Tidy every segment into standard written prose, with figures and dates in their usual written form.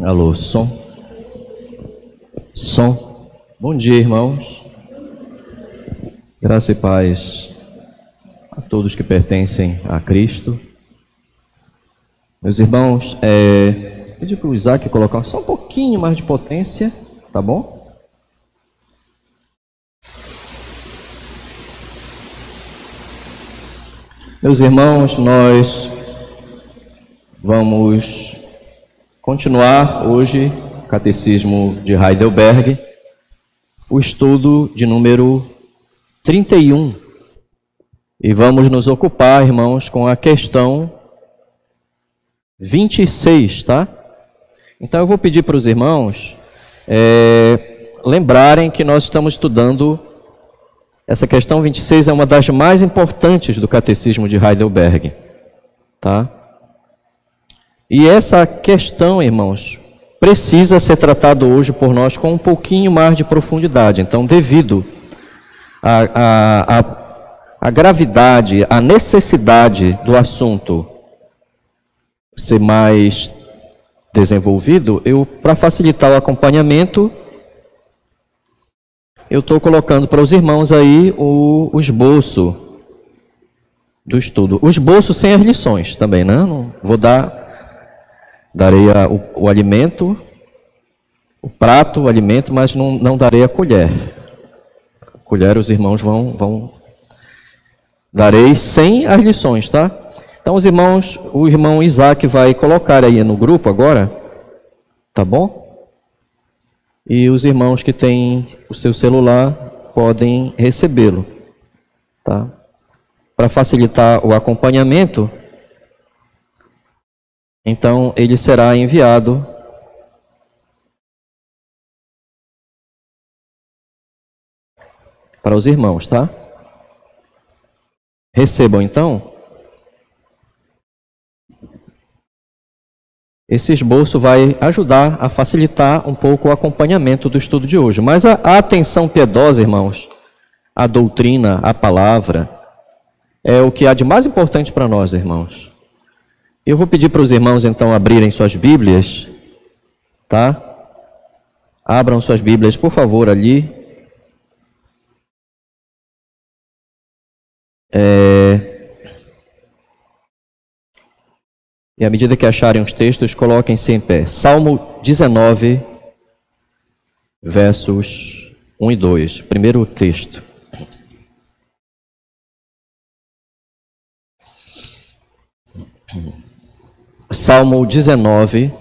Alô, som. Som. Bom dia, irmãos. Graça e paz a todos que pertencem a Cristo. Meus irmãos, pedi para o Isaac colocar só um pouquinho mais de potência, tá bom? Meus irmãos, nós vamos continuar hoje, Catecismo de Heidelberg, o estudo de número 31. E vamos nos ocupar, irmãos, com a questão 26, tá? Então eu vou pedir para os irmãos lembrarem que nós estamos estudando essa questão 26, é uma das mais importantes do Catecismo de Heidelberg, tá? E essa questão, irmãos, precisa ser tratada hoje por nós com um pouquinho mais de profundidade. Então, devido à gravidade, à necessidade do assunto ser mais desenvolvido, para facilitar o acompanhamento, eu estou colocando para os irmãos aí o esboço do estudo. O esboço sem as lições também, né? Não vou darei o alimento, o prato, o alimento, mas não darei a colher. A colher os irmãos darei sem as lições, tá? Então os irmãos, o irmão Isaac vai colocar aí no grupo agora, tá bom? E os irmãos que têm o seu celular podem recebê-lo, tá? Para facilitar o acompanhamento, então ele será enviado para os irmãos, tá? Recebam então. Esse esboço vai ajudar a facilitar um pouco o acompanhamento do estudo de hoje. Mas a atenção piedosa, irmãos, a doutrina, a palavra, é o que há de mais importante para nós, irmãos. Eu vou pedir para os irmãos, então, abrirem suas Bíblias, tá? Abram suas Bíblias, por favor, ali. E à medida que acharem os textos, coloquem-se em pé. Salmo 19, versos 1 e 2. Primeiro texto. Salmo 19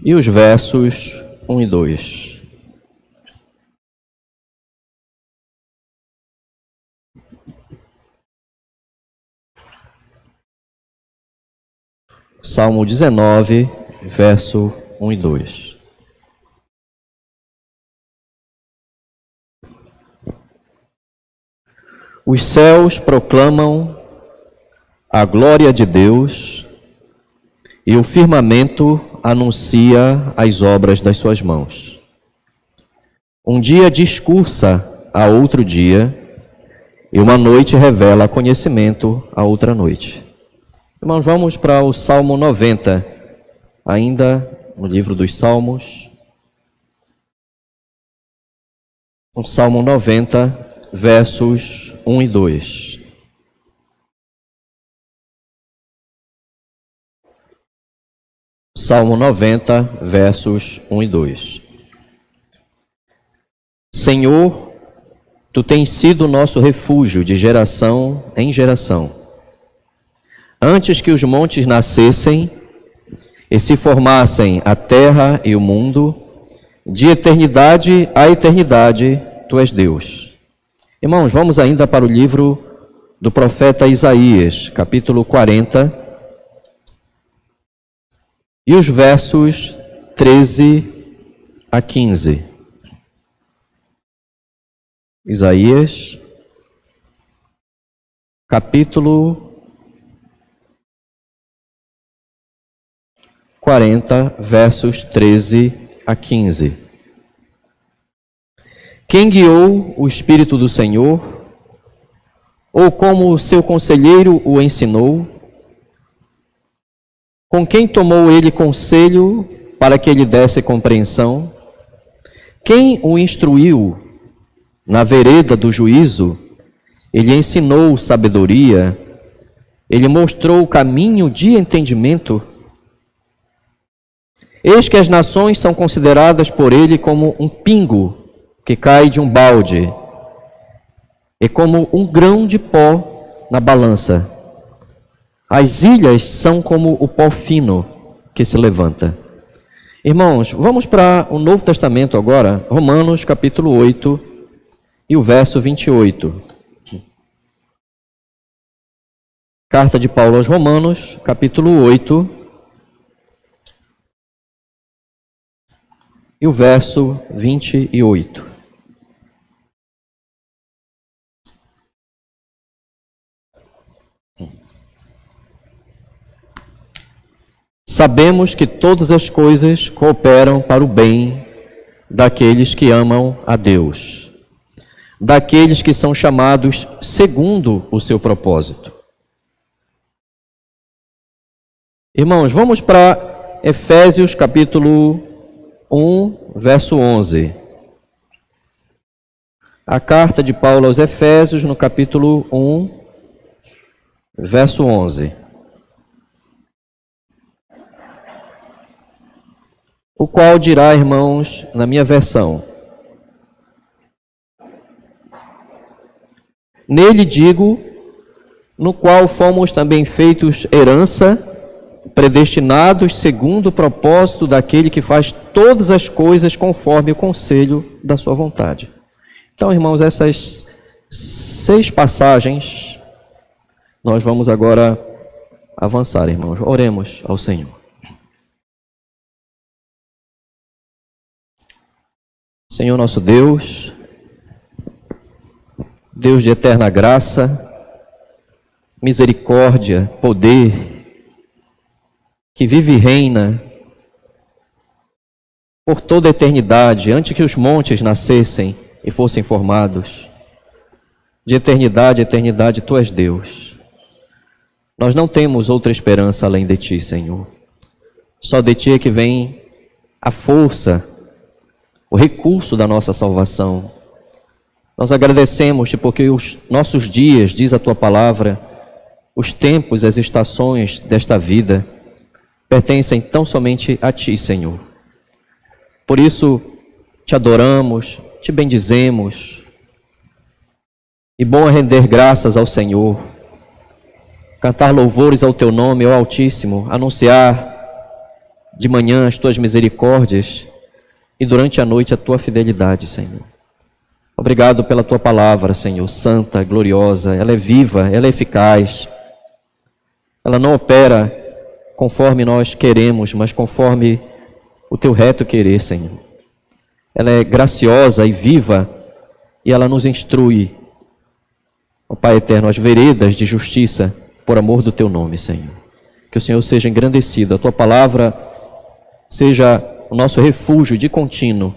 e os versos 1 e 2. Salmo 19, verso 1 e 2. Os céus proclamam a glória de Deus e o firmamento anuncia as obras das suas mãos. Um dia discursa a outro dia e uma noite revela conhecimento a outra noite. Irmãos, vamos para o Salmo 90, ainda no livro dos Salmos. O Salmo 90, versos 1 e 2. Salmo 90, versos 1 e 2. Senhor, Tu tens sido nosso refúgio de geração em geração. Antes que os montes nascessem e se formassem a terra e o mundo, de eternidade a eternidade, Tu és Deus. Irmãos, vamos ainda para o livro do profeta Isaías, capítulo 40, e os versos 13 a 15. Isaías, capítulo 40, versos 13 a 15. Quem guiou o Espírito do Senhor? Ou como seu conselheiro o ensinou? Com quem tomou ele conselho para que ele desse compreensão? Quem o instruiu na vereda do juízo? Ele ensinou sabedoria, ele mostrou o caminho de entendimento. Eis que as nações são consideradas por ele como um pingo que cai de um balde, e como um grão de pó na balança. As ilhas são como o pó fino que se levanta. Irmãos, vamos para o Novo Testamento agora, Romanos capítulo 8 e o verso 28. Carta de Paulo aos Romanos, capítulo 8 e o verso 28. Sabemos que todas as coisas cooperam para o bem daqueles que amam a Deus, daqueles que são chamados segundo o seu propósito. Irmãos, vamos para Efésios capítulo 1, verso 11. A carta de Paulo aos Efésios, no capítulo 1, verso 11. O qual dirá, irmãos, na minha versão: nele digo, no qual fomos também feitos herança, predestinados segundo o propósito daquele que faz todas as coisas conforme o conselho da sua vontade. Então, irmãos, essas 6 passagens, nós vamos agora avançar, irmãos. Oremos ao Senhor. Senhor nosso Deus, Deus de eterna graça, misericórdia, poder, que vive e reina por toda a eternidade, antes que os montes nascessem e fossem formados. De eternidade a eternidade, Tu és Deus. Nós não temos outra esperança além de Ti, Senhor. Só de Ti é que vem a força, o recurso da nossa salvação. Nós agradecemos-Te porque os nossos dias, diz a Tua palavra, os tempos, as estações desta vida, pertencem tão somente a Ti, Senhor. Por isso, Te adoramos, Te bendizemos. E bom é render graças ao Senhor, cantar louvores ao Teu nome, ó Altíssimo, anunciar de manhã as Tuas misericórdias e durante a noite a Tua fidelidade, Senhor. Obrigado pela Tua palavra, Senhor, santa, gloriosa. Ela é viva, ela é eficaz. Ela não opera conforme nós queremos, mas conforme o Teu reto querer, Senhor. Ela é graciosa e viva, e ela nos instrui, ó Pai eterno, as veredas de justiça, por amor do Teu nome, Senhor. Que o Senhor seja engrandecido, a Tua palavra seja o nosso refúgio de contínuo,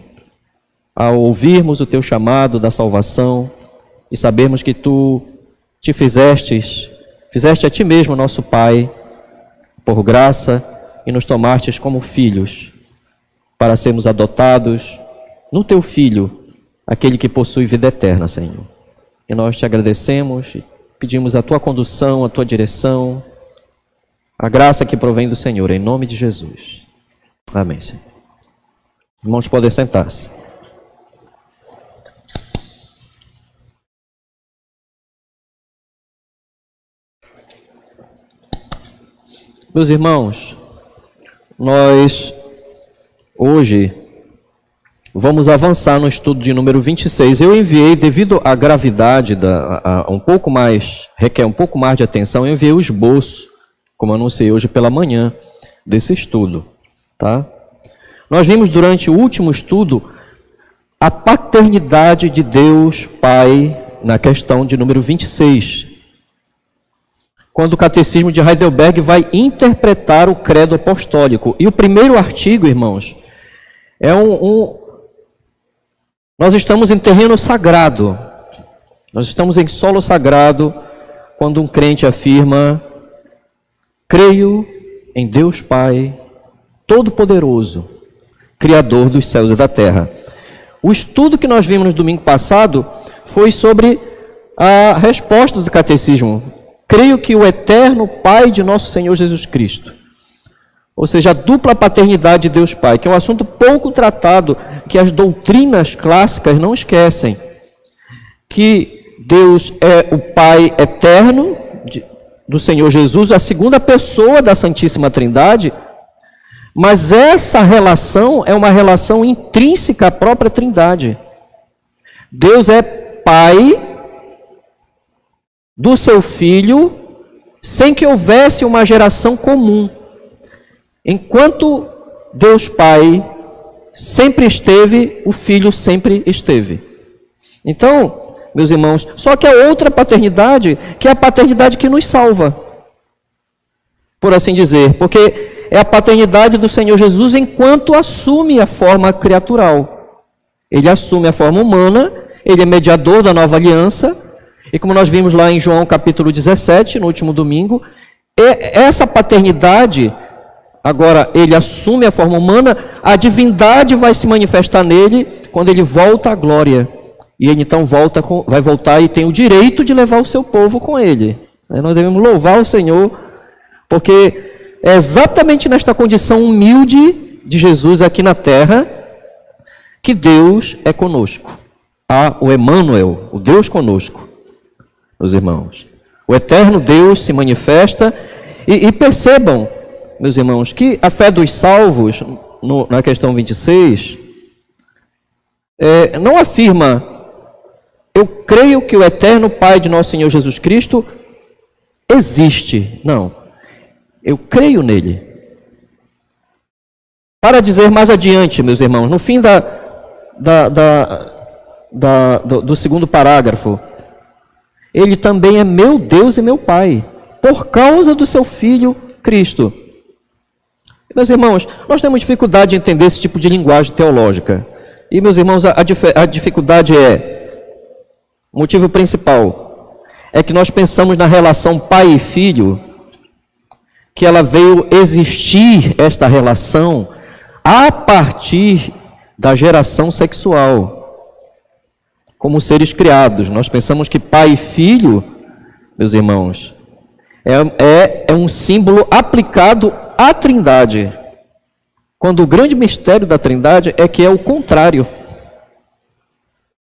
ao ouvirmos o Teu chamado da salvação, e sabermos que Tu Te fizeste a Ti mesmo, nosso Pai, por graça, e nos tomastes como filhos, para sermos adotados no Teu Filho, aquele que possui vida eterna, Senhor. E nós Te agradecemos, e pedimos a Tua condução, a Tua direção, a graça que provém do Senhor, em nome de Jesus. Amém, Senhor. Irmãos, podem sentar-se. Meus irmãos, nós hoje vamos avançar no estudo de número 26. Eu enviei, devido à gravidade, requer um pouco mais de atenção, eu enviei o esboço, como anunciei hoje pela manhã, desse estudo. Tá? Nós vimos durante o último estudo a paternidade de Deus Pai na questão de número 26. Quando o Catecismo de Heidelberg vai interpretar o credo apostólico. E o primeiro artigo, irmãos, é nós estamos em terreno sagrado. Nós estamos em solo sagrado quando um crente afirma: creio em Deus Pai Todo-Poderoso, Criador dos céus e da terra. O estudo que nós vimos no domingo passado foi sobre a resposta do catecismo. Creio que o eterno Pai de nosso Senhor Jesus Cristo, ou seja, a dupla paternidade de Deus Pai, que é um assunto pouco tratado, que as doutrinas clássicas não esquecem, que Deus é o Pai eterno do Senhor Jesus, a segunda pessoa da Santíssima Trindade, mas essa relação é uma relação intrínseca à própria Trindade. Deus é Pai do seu Filho, sem que houvesse uma geração comum. Enquanto Deus Pai sempre esteve, o Filho sempre esteve. Então, meus irmãos, só que a outra paternidade, que é a paternidade que nos salva, por assim dizer, porque é a paternidade do Senhor Jesus enquanto assume a forma criatural. Ele assume a forma humana, ele é mediador da nova aliança, e como nós vimos lá em João capítulo 17, no último domingo, essa paternidade, agora ele assume a forma humana, a divindade vai se manifestar nele quando ele volta à glória. E ele então vai voltar e tem o direito de levar o seu povo com ele. Nós devemos louvar o Senhor, porque é exatamente nesta condição humilde de Jesus aqui na terra que Deus é conosco. O Emmanuel, o Deus conosco, meus irmãos. O eterno Deus se manifesta e percebam, meus irmãos, que a fé dos salvos, na questão 26, não afirma, eu creio que o eterno Pai de nosso Senhor Jesus Cristo existe. Não. Eu creio nele. Para dizer mais adiante, meus irmãos, no fim do segundo parágrafo, ele também é meu Deus e meu Pai, por causa do seu Filho Cristo. Meus irmãos, nós temos dificuldade de entender esse tipo de linguagem teológica. E, meus irmãos, a dificuldade o motivo principal, é que nós pensamos na relação pai e filho, que ela veio existir, esta relação, a partir da geração sexual, como seres criados. Nós pensamos que pai e filho, meus irmãos, é um símbolo aplicado à Trindade, quando o grande mistério da Trindade é que é o contrário.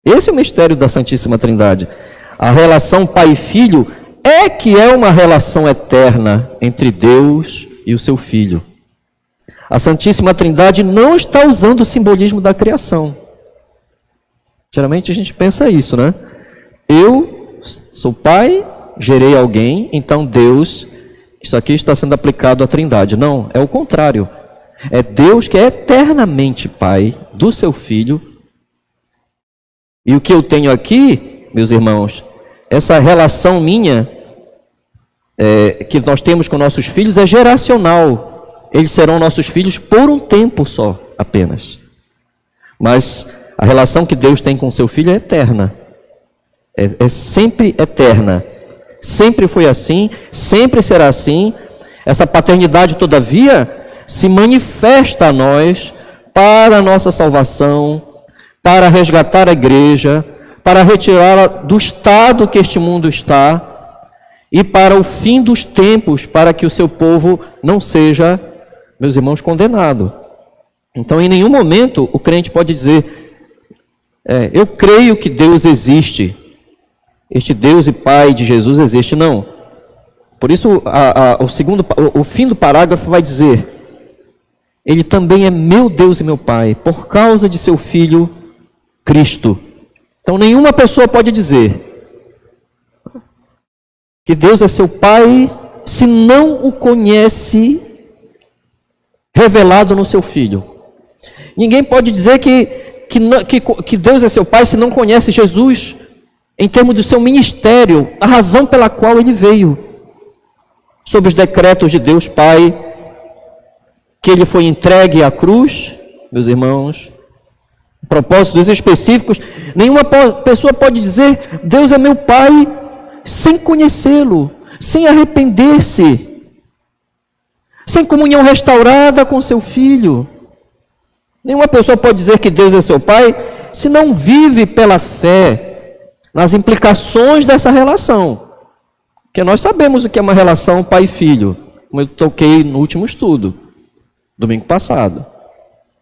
Esse é o mistério da Santíssima Trindade. A relação pai e filho que é uma relação eterna entre Deus e o seu Filho. A Santíssima Trindade não está usando o simbolismo da criação. Geralmente a gente pensa isso, né? Eu sou pai, gerei alguém, então Deus, isso aqui está sendo aplicado à Trindade. Não, é o contrário. É Deus que é eternamente Pai do seu Filho. E o que eu tenho aqui, meus irmãos, essa relação minha, que nós temos com nossos filhos é geracional. Eles serão nossos filhos por um tempo só, apenas. Mas a relação que Deus tem com seu filho é eterna. É sempre eterna. Sempre foi assim, sempre será assim. Essa paternidade, todavia, se manifesta a nós para a nossa salvação, para resgatar a igreja, para retirá-la do estado que este mundo está, e para o fim dos tempos, para que o seu povo não seja, meus irmãos, condenado. Então, em nenhum momento, o crente pode dizer, eu creio que Deus existe, este Deus e Pai de Jesus existe. Não. Por isso, o fim do parágrafo vai dizer, ele também é meu Deus e meu Pai, por causa de seu Filho Cristo. Então, nenhuma pessoa pode dizer que Deus é seu Pai se não o conhece revelado no seu Filho. Ninguém pode dizer que Deus é seu Pai se não conhece Jesus em termos do seu ministério, a razão pela qual ele veio, sob os decretos de Deus Pai, que ele foi entregue à cruz, meus irmãos, propósitos específicos. Nenhuma pessoa pode dizer, Deus é meu Pai, sem conhecê-lo, sem arrepender-se, sem comunhão restaurada com seu filho. Nenhuma pessoa pode dizer que Deus é seu pai se não vive pela fé nas implicações dessa relação. Porque nós sabemos o que é uma relação pai e filho, como eu toquei no último estudo, domingo passado.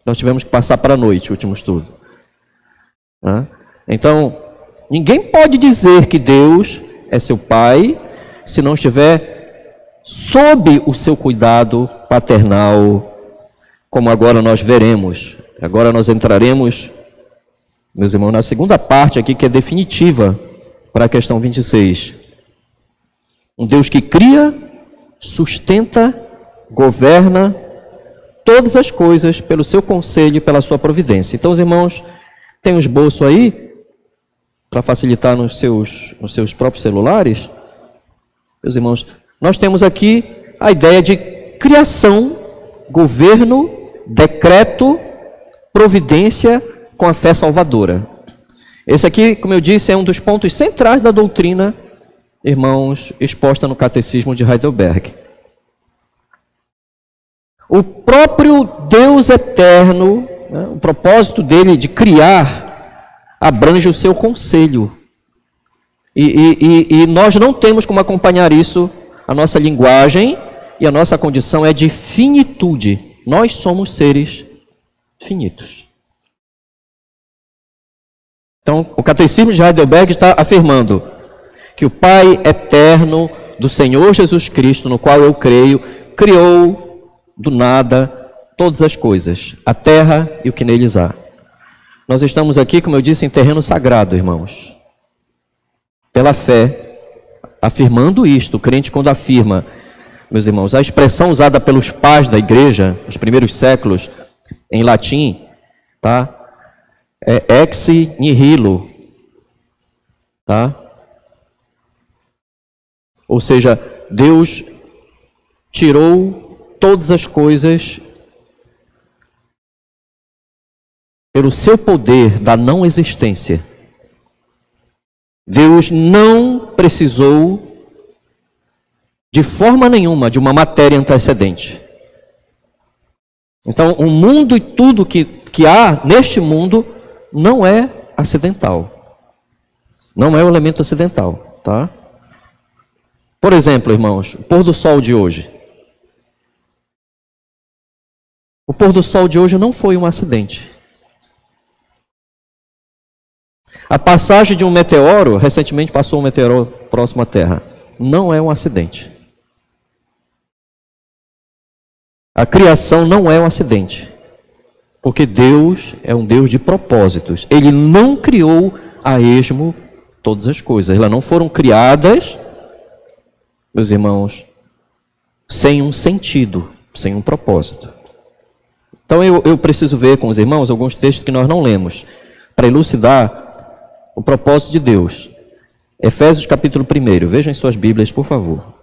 Nós tivemos que passar para a noite o último estudo. Então, ninguém pode dizer que Deus é seu pai se não estiver sob o seu cuidado paternal, como agora nós veremos. Agora nós entraremos, meus irmãos, na segunda parte aqui, que é definitiva para a questão 26. Um Deus que cria, sustenta, governa todas as coisas pelo seu conselho e pela sua providência. Então, os irmãos, tem um esboço aí, para facilitar nos seus próprios celulares. Meus irmãos, nós temos aqui a ideia de criação, governo, decreto, providência com a fé salvadora. Esse aqui, como eu disse, é um dos pontos centrais da doutrina, irmãos, exposta no Catecismo de Heidelberg. O próprio Deus eterno, o propósito dele de criar, abrange o seu conselho. E nós não temos como acompanhar isso. A nossa linguagem e a nossa condição é de finitude. Nós somos seres finitos. Então, o Catecismo de Heidelberg está afirmando que o Pai eterno do Senhor Jesus Cristo, no qual eu creio, criou do nada todas as coisas, a terra e o que neles há. Nós estamos aqui, como eu disse, em terreno sagrado, irmãos. Pela fé, afirmando isto, o crente quando afirma, meus irmãos, a expressão usada pelos pais da igreja, nos primeiros séculos, em latim, tá? É ex nihilo, tá? Ou seja, Deus tirou todas as coisas pelo seu poder da não existência. Deus não precisou de forma nenhuma de uma matéria antecedente. Então, o mundo e tudo que há neste mundo não é acidental. Não é um elemento acidental, tá? Por exemplo, irmãos, o pôr do sol de hoje. O pôr do sol de hoje não foi um acidente. A passagem de um meteoro, recentemente passou um meteoro próximo à Terra, não é um acidente. A criação não é um acidente, porque Deus é um Deus de propósitos. Ele não criou a esmo todas as coisas. Elas não foram criadas, meus irmãos, sem um sentido, sem um propósito. Então eu preciso ver com os irmãos alguns textos que nós não lemos, para elucidar o propósito de Deus. Efésios capítulo 1. Vejam em suas Bíblias, por favor.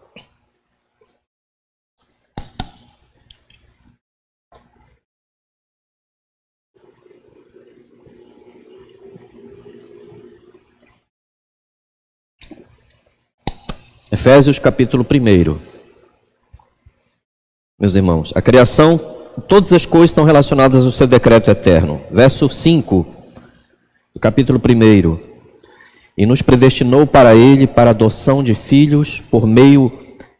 Efésios capítulo 1. Meus irmãos, a criação, todas as coisas estão relacionadas ao seu decreto eterno. Verso 5. Do capítulo 1, e nos predestinou para ele, para a adoção de filhos, por meio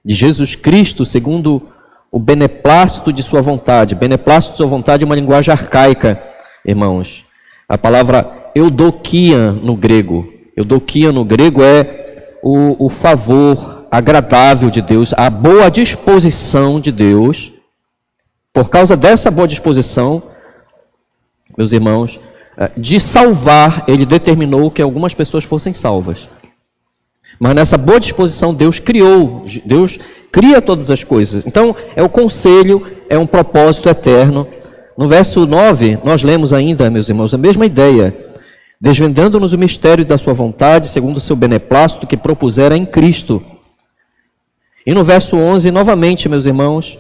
de Jesus Cristo, segundo o beneplácito de sua vontade. Beneplácito de sua vontade é uma linguagem arcaica, irmãos. A palavra eudokia no grego. Eudokia no grego é o favor agradável de Deus, a boa disposição de Deus. Por causa dessa boa disposição, meus irmãos, de salvar, ele determinou que algumas pessoas fossem salvas. Mas nessa boa disposição, Deus cria todas as coisas. Então, é o conselho, é um propósito eterno. No verso 9, nós lemos ainda, meus irmãos, a mesma ideia. Desvendando-nos o mistério da sua vontade, segundo o seu beneplácito que propusera em Cristo. E no verso 11, novamente, meus irmãos,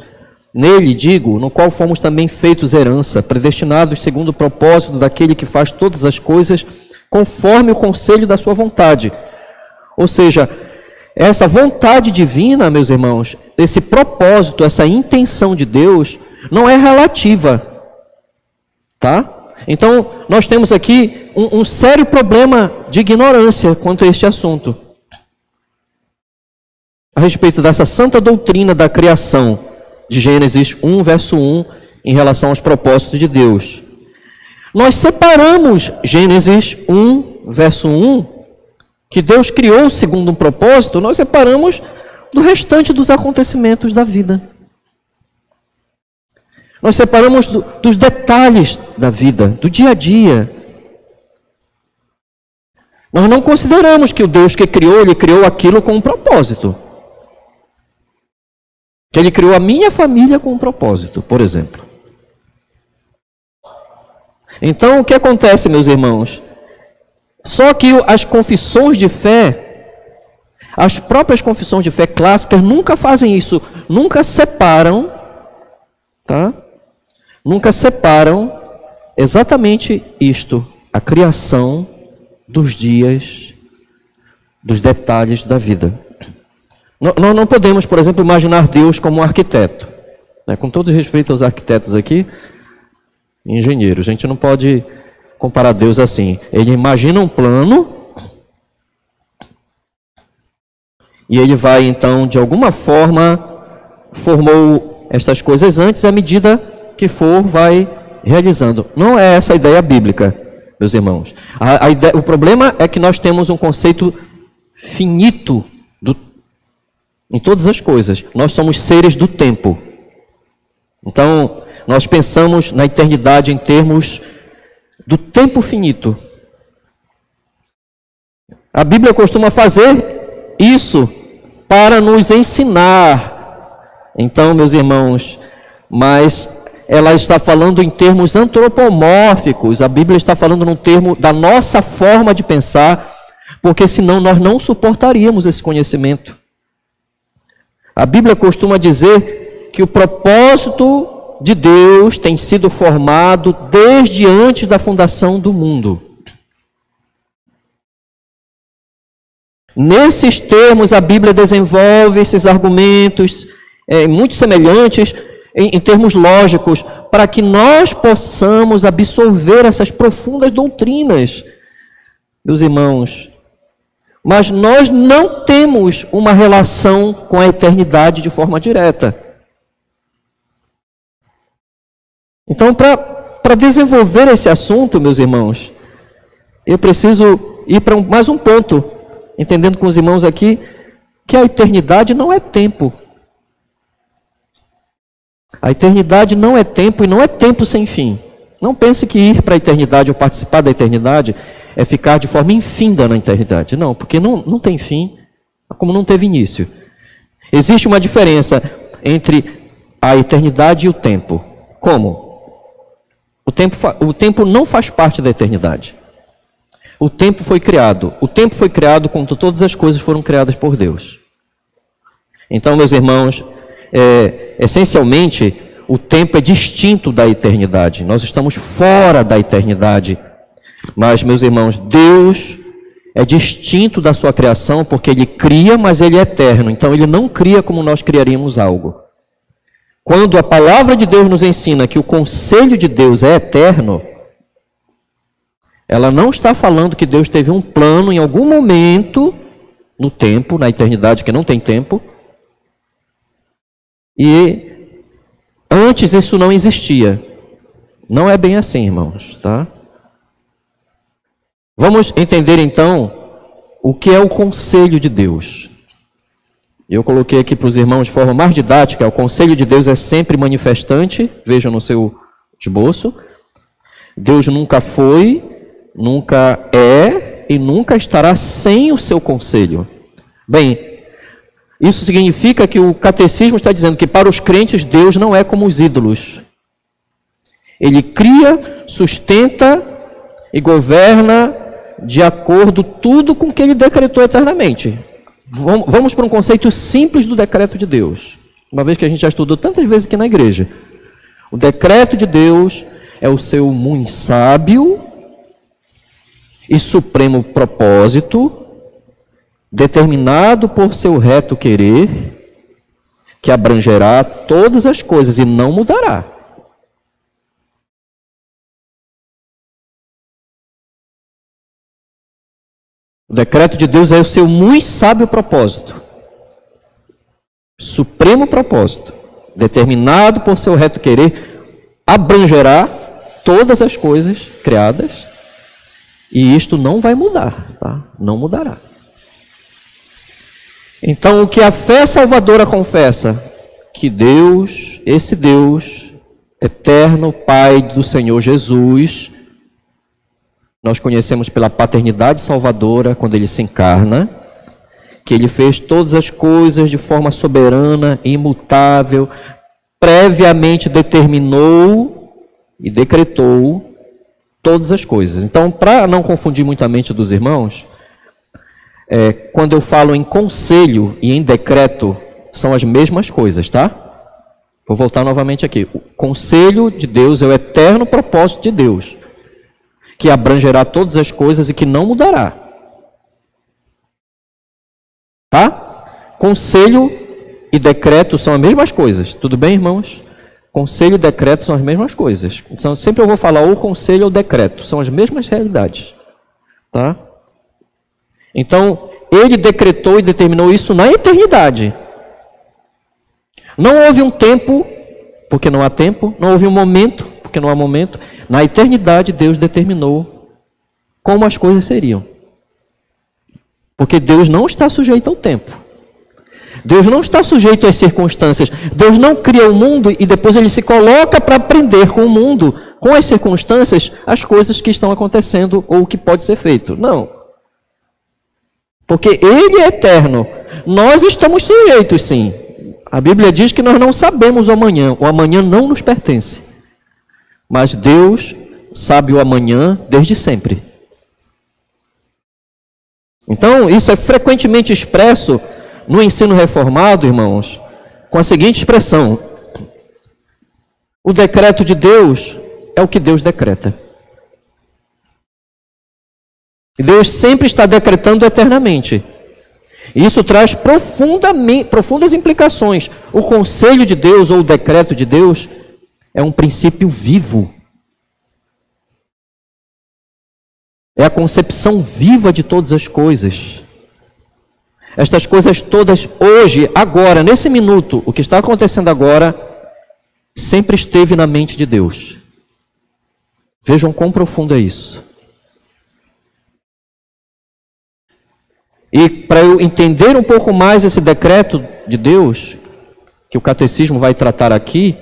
nele, digo, no qual fomos também feitos herança, predestinados segundo o propósito daquele que faz todas as coisas, conforme o conselho da sua vontade. Ou seja, essa vontade divina, meus irmãos, esse propósito, essa intenção de Deus, não é relativa, tá? Então, nós temos aqui um sério problema de ignorância quanto a este assunto. A respeito dessa santa doutrina da criação, de Gênesis 1, verso 1, em relação aos propósitos de Deus. Nós separamos Gênesis 1, verso 1, que Deus criou segundo um propósito, nós separamos do restante dos acontecimentos da vida. Nós separamos dos detalhes da vida, do dia a dia. Nós não consideramos que o Deus que criou, Ele criou aquilo com um propósito. Que Ele criou a minha família com um propósito, por exemplo. Então, o que acontece, meus irmãos? Só que as confissões de fé, as próprias confissões de fé clássicas nunca fazem isso, nunca separam, tá? Nunca separam exatamente isto, a criação dos dias, dos detalhes da vida. Nós não podemos, por exemplo, imaginar Deus como um arquiteto. Né? Com todo respeito aos arquitetos aqui, engenheiros, a gente não pode comparar Deus assim. Ele imagina um plano e ele vai, então, de alguma forma, formou estas coisas antes, à medida que for, vai realizando. Não é essa a ideia bíblica, meus irmãos. O problema é que nós temos um conceito finito em todas as coisas. Nós somos seres do tempo. Então, nós pensamos na eternidade em termos do tempo finito. A Bíblia costuma fazer isso para nos ensinar. Então, meus irmãos, mas ela está falando em termos antropomórficos. A Bíblia está falando num termo da nossa forma de pensar, porque senão nós não suportaríamos esse conhecimento. A Bíblia costuma dizer que o propósito de Deus tem sido formado desde antes da fundação do mundo. Nesses termos, a Bíblia desenvolve esses argumentos muito semelhantes em termos lógicos, para que nós possamos absorver essas profundas doutrinas, meus irmãos. Mas nós não temos uma relação com a eternidade de forma direta. Então, para desenvolver esse assunto, meus irmãos, eu preciso ir para mais um ponto, entendendo com os irmãos aqui, que a eternidade não é tempo. A eternidade não é tempo e não é tempo sem fim. Não pense que ir para a eternidade ou participar da eternidade é ficar de forma infinda na eternidade. Não, porque não tem fim, como não teve início. Existe uma diferença entre a eternidade e o tempo. Como? O tempo não faz parte da eternidade. O tempo foi criado. O tempo foi criado quando todas as coisas foram criadas por Deus. Então, meus irmãos, essencialmente, o tempo é distinto da eternidade. Nós estamos fora da eternidade. Mas, meus irmãos, Deus é distinto da sua criação, porque Ele cria, mas Ele é eterno. Então, Ele não cria como nós criaríamos algo. Quando a palavra de Deus nos ensina que o conselho de Deus é eterno, ela não está falando que Deus teve um plano em algum momento, no tempo, na eternidade, que não tem tempo, e antes isso não existia. Não é bem assim, irmãos, tá? Vamos entender então o que é o conselho de Deus. Eu coloquei aqui para os irmãos de forma mais didática: o conselho de Deus é sempre manifestante, vejam no seu esboço. Deus nunca foi, nunca é e nunca estará sem o seu conselho. Bem, isso significa que o catecismo está dizendo que para os crentes Deus não é como os ídolos. Ele cria, sustenta e governa de acordo tudo com o que Ele decretou eternamente. Vamos para um conceito simples do decreto de Deus. Uma vez que a gente já estudou tantas vezes aqui na igreja. O decreto de Deus é o seu muito sábio e supremo propósito, determinado por seu reto querer, que abrangerá todas as coisas e não mudará. O decreto de Deus é o seu muito sábio propósito, supremo propósito, determinado por seu reto querer, abrangerá todas as coisas criadas, e isto não vai mudar, tá? Não mudará. Então, o que a fé salvadora confessa, que Deus, esse Deus eterno, Pai do Senhor Jesus, nós conhecemos pela paternidade salvadora, quando Ele se encarna, que Ele fez todas as coisas de forma soberana, imutável, previamente determinou e decretou todas as coisas. Então, para não confundir muito a mente dos irmãos, quando eu falo em conselho e em decreto, são as mesmas coisas, tá? Vou voltar novamente aqui. O conselho de Deus é o eterno propósito de Deus, que abrangerá todas as coisas e que não mudará. Tá? Conselho e decreto são as mesmas coisas. Tudo bem, irmãos? Conselho e decreto são as mesmas coisas. Então, sempre eu vou falar ou conselho ou decreto. São as mesmas realidades. Tá? Então, Ele decretou e determinou isso na eternidade. Não houve um tempo, porque não há tempo. Não houve um momento, porque não há momento. Na eternidade, Deus determinou como as coisas seriam. Porque Deus não está sujeito ao tempo. Deus não está sujeito às circunstâncias. Deus não cria o mundo e depois Ele se coloca para aprender com o mundo, com as circunstâncias, as coisas que estão acontecendo ou o que pode ser feito. Não. Porque Ele é eterno. Nós estamos sujeitos, sim. A Bíblia diz que nós não sabemos o amanhã. O amanhã não nos pertence. Mas Deus sabe o amanhã desde sempre. Então, isso é frequentemente expresso no ensino reformado, irmãos, com a seguinte expressão: o decreto de Deus é o que Deus decreta. E Deus sempre está decretando eternamente. E isso traz profundas implicações. O conselho de Deus ou o decreto de Deus é um princípio vivo. É a concepção viva de todas as coisas. Estas coisas todas, hoje, agora, nesse minuto, o que está acontecendo agora, sempre esteve na mente de Deus. Vejam quão profundo é isso. E para eu entender um pouco mais esse decreto de Deus, que o catecismo vai tratar aqui,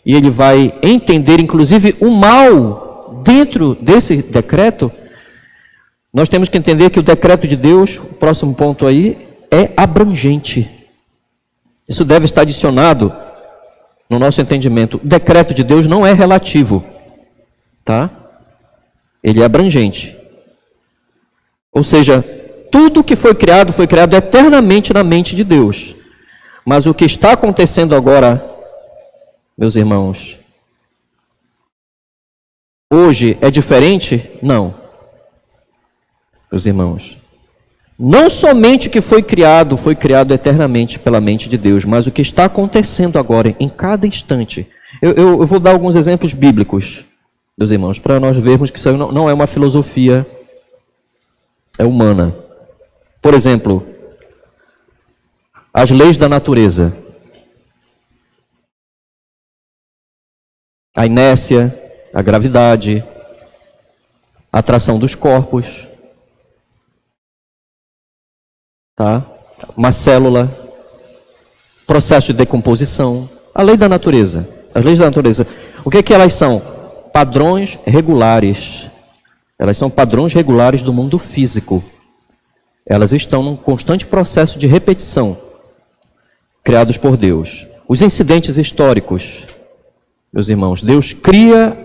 e ele vai entender, inclusive, o mal dentro desse decreto, nós temos que entender que o decreto de Deus, o próximo ponto aí, é abrangente. Isso deve estar adicionado no nosso entendimento. O decreto de Deus não é relativo, tá? Ele é abrangente. Ou seja, tudo que foi criado eternamente na mente de Deus. Mas o que está acontecendo agora, meus irmãos, hoje é diferente? Não. Meus irmãos, não somente o que foi criado eternamente pela mente de Deus, mas o que está acontecendo agora, em cada instante. Eu vou dar alguns exemplos bíblicos, meus irmãos, para nós vermos que isso não é uma filosofia humana. Por exemplo, as leis da natureza. A inércia, a gravidade, a atração dos corpos, tá? Uma célula, processo de decomposição, a lei da natureza. As leis da natureza, o que é que elas são? Padrões regulares. Elas são padrões regulares do mundo físico. Elas estão num constante processo de repetição, criados por Deus. Os incidentes históricos, meus irmãos, Deus cria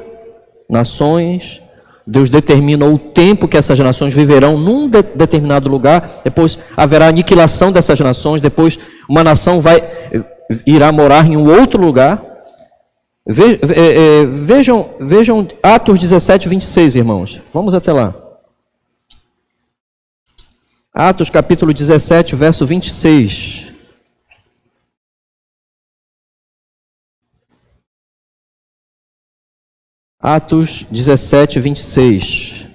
nações, Deus determina o tempo que essas nações viverão num determinado lugar, depois haverá aniquilação dessas nações, depois uma nação irá morar em um outro lugar. Vejam Atos 17, 26, irmãos. Vamos até lá. Atos capítulo 17, verso 26. Atos 17, 26.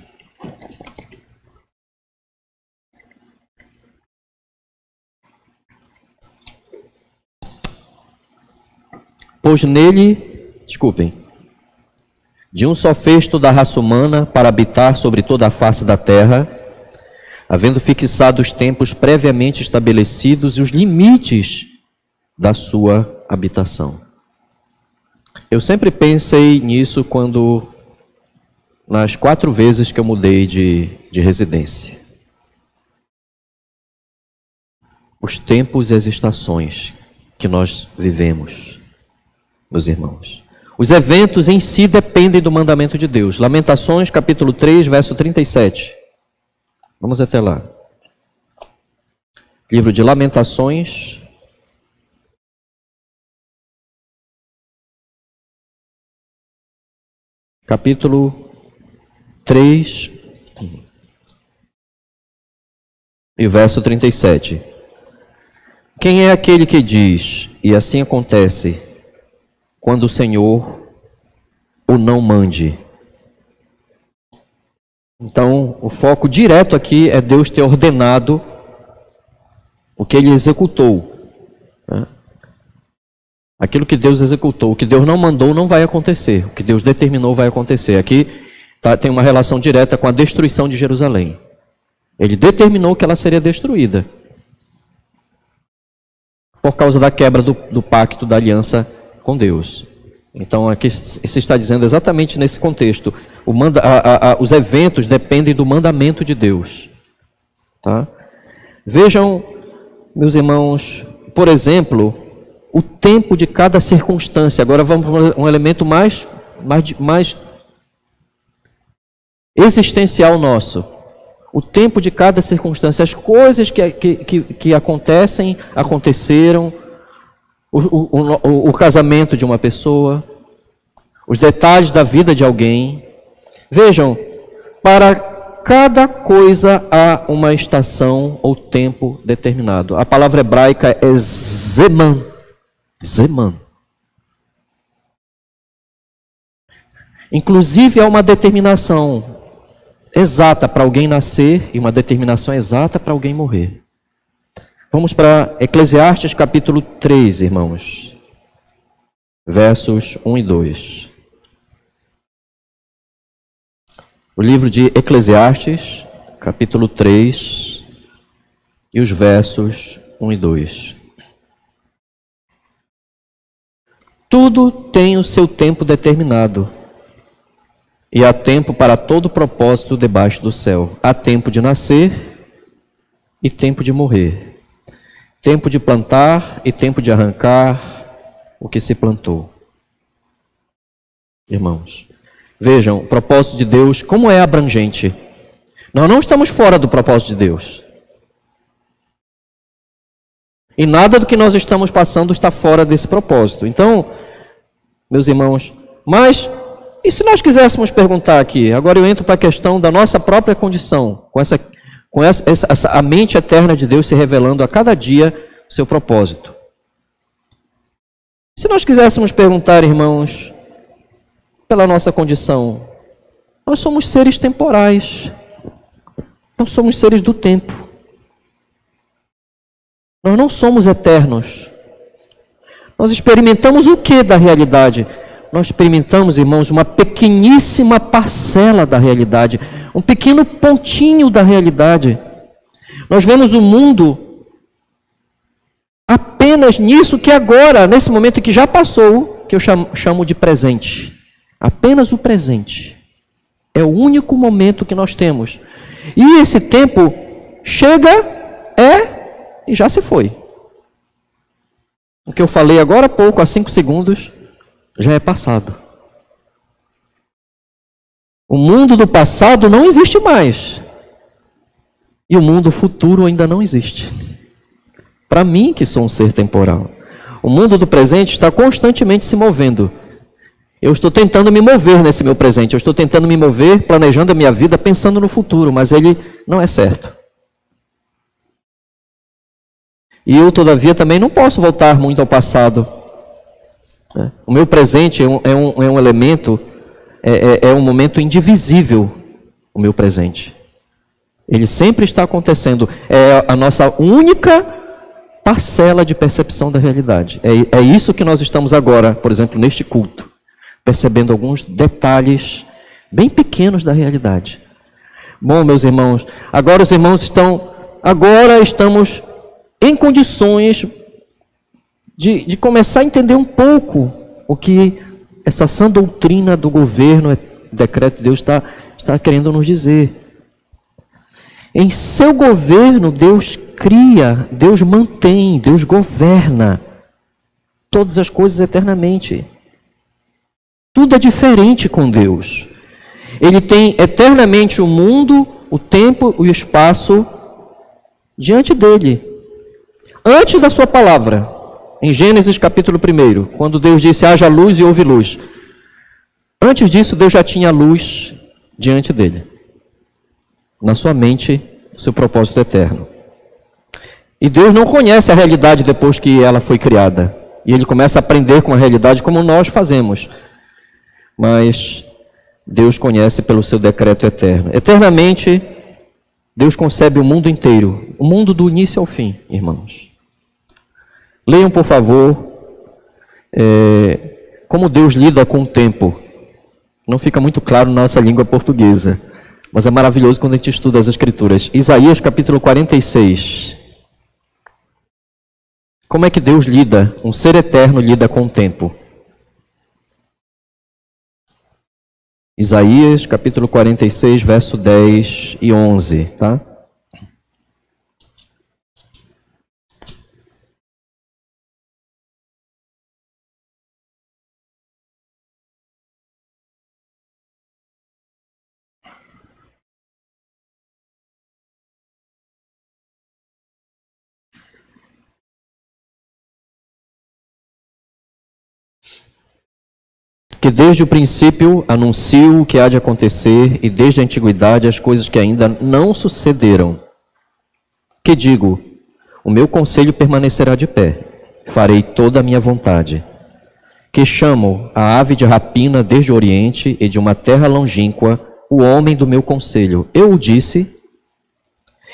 Pois nele, de um só fez toda a raça humana para habitar sobre toda a face da terra, havendo fixado os tempos previamente estabelecidos e os limites da sua habitação. Eu sempre pensei nisso nas 4 vezes que eu mudei de residência. Os tempos e as estações que nós vivemos, meus irmãos. Os eventos em si dependem do mandamento de Deus. Lamentações, capítulo 3, verso 37. Vamos até lá. Livro de Lamentações, capítulo 3 e verso 37. Quem é aquele que diz, e assim acontece, quando o Senhor o não mande? Então, o foco direto aqui é Deus ter ordenado o que ele executou. Né? Aquilo que Deus executou, o que Deus não mandou não vai acontecer. O que Deus determinou vai acontecer. Aqui tem uma relação direta com a destruição de Jerusalém. Ele determinou que ela seria destruída por causa da quebra do pacto, da aliança com Deus. Então aqui se está dizendo exatamente nesse contexto. Os eventos dependem do mandamento de Deus. Tá? Vejam, meus irmãos, por exemplo, o tempo de cada circunstância. Agora vamos para um elemento mais existencial nosso. O tempo de cada circunstância, as coisas que aconteceram, o casamento de uma pessoa, os detalhes da vida de alguém. Vejam, para cada coisa há uma estação ou tempo determinado. A palavra hebraica é zeman. Zeman. Inclusive há uma determinação exata para alguém nascer e uma determinação exata para alguém morrer. Vamos para Eclesiastes capítulo 3, irmãos. Versos 1 e 2. O livro de Eclesiastes, capítulo 3, e os versos 1 e 2. Tudo tem o seu tempo determinado, e há tempo para todo propósito debaixo do céu. Há tempo de nascer e tempo de morrer. Tempo de plantar e tempo de arrancar o que se plantou. Irmãos, vejam, o propósito de Deus, como é abrangente. Nós não estamos fora do propósito de Deus. E nada do que nós estamos passando está fora desse propósito. Então, meus irmãos, mas e se nós quiséssemos perguntar aqui, agora eu entro para a questão da nossa própria condição, com a mente eterna de Deus se revelando a cada dia o seu propósito. Se nós quiséssemos perguntar, irmãos, pela nossa condição, nós somos seres temporais, nós somos seres do tempo, nós não somos eternos. Nós experimentamos o que da realidade? Nós experimentamos, irmãos, uma pequeníssima parcela da realidade, um pequeno pontinho da realidade. Nós vemos o mundo apenas nisso que agora, nesse momento que já passou, que eu chamo de presente. Apenas o presente. É o único momento que nós temos. E esse tempo chega, e já se foi. O que eu falei agora há pouco, há 5 segundos, já é passado. O mundo do passado não existe mais. E o mundo futuro ainda não existe. Para mim, que sou um ser temporal. O mundo do presente está constantemente se movendo. Eu estou tentando me mover nesse meu presente. Eu estou tentando me mover, planejando a minha vida, pensando no futuro. Mas ele não é certo. E eu, todavia, também não posso voltar muito ao passado. O meu presente é um elemento é um momento indivisível, o meu presente. Ele sempre está acontecendo. É a nossa única parcela de percepção da realidade. É isso que nós estamos agora, por exemplo, neste culto, percebendo alguns detalhes bem pequenos da realidade. Bom, meus irmãos, agora estamos em condições de começar a entender um pouco o que essa sã doutrina do governo, decreto de Deus, está querendo nos dizer. Em seu governo, Deus cria, Deus mantém, Deus governa todas as coisas eternamente. Tudo é diferente com Deus. Ele tem eternamente o mundo, o tempo e o espaço diante dele. Antes da sua palavra, em Gênesis capítulo 1, quando Deus disse, haja luz e houve luz. Antes disso, Deus já tinha luz diante dele. Na sua mente, seu propósito eterno. E Deus não conhece a realidade depois que ela foi criada. E ele começa a aprender com a realidade como nós fazemos. Mas Deus conhece pelo seu decreto eterno. Eternamente, Deus concebe o mundo inteiro. O mundo do início ao fim, irmãos. Leiam, por favor, como Deus lida com o tempo. Não fica muito claro na nossa língua portuguesa. Mas é maravilhoso quando a gente estuda as Escrituras. Isaías capítulo 46. Como é que Deus lida, um ser eterno lida com o tempo? Isaías capítulo 46, verso 10 e 11, tá? Que desde o princípio anuncio o que há de acontecer, e desde a antiguidade as coisas que ainda não sucederam. Que digo, o meu conselho permanecerá de pé, farei toda a minha vontade. Que chamo a ave de rapina desde o oriente e de uma terra longínqua, o homem do meu conselho. Eu o disse,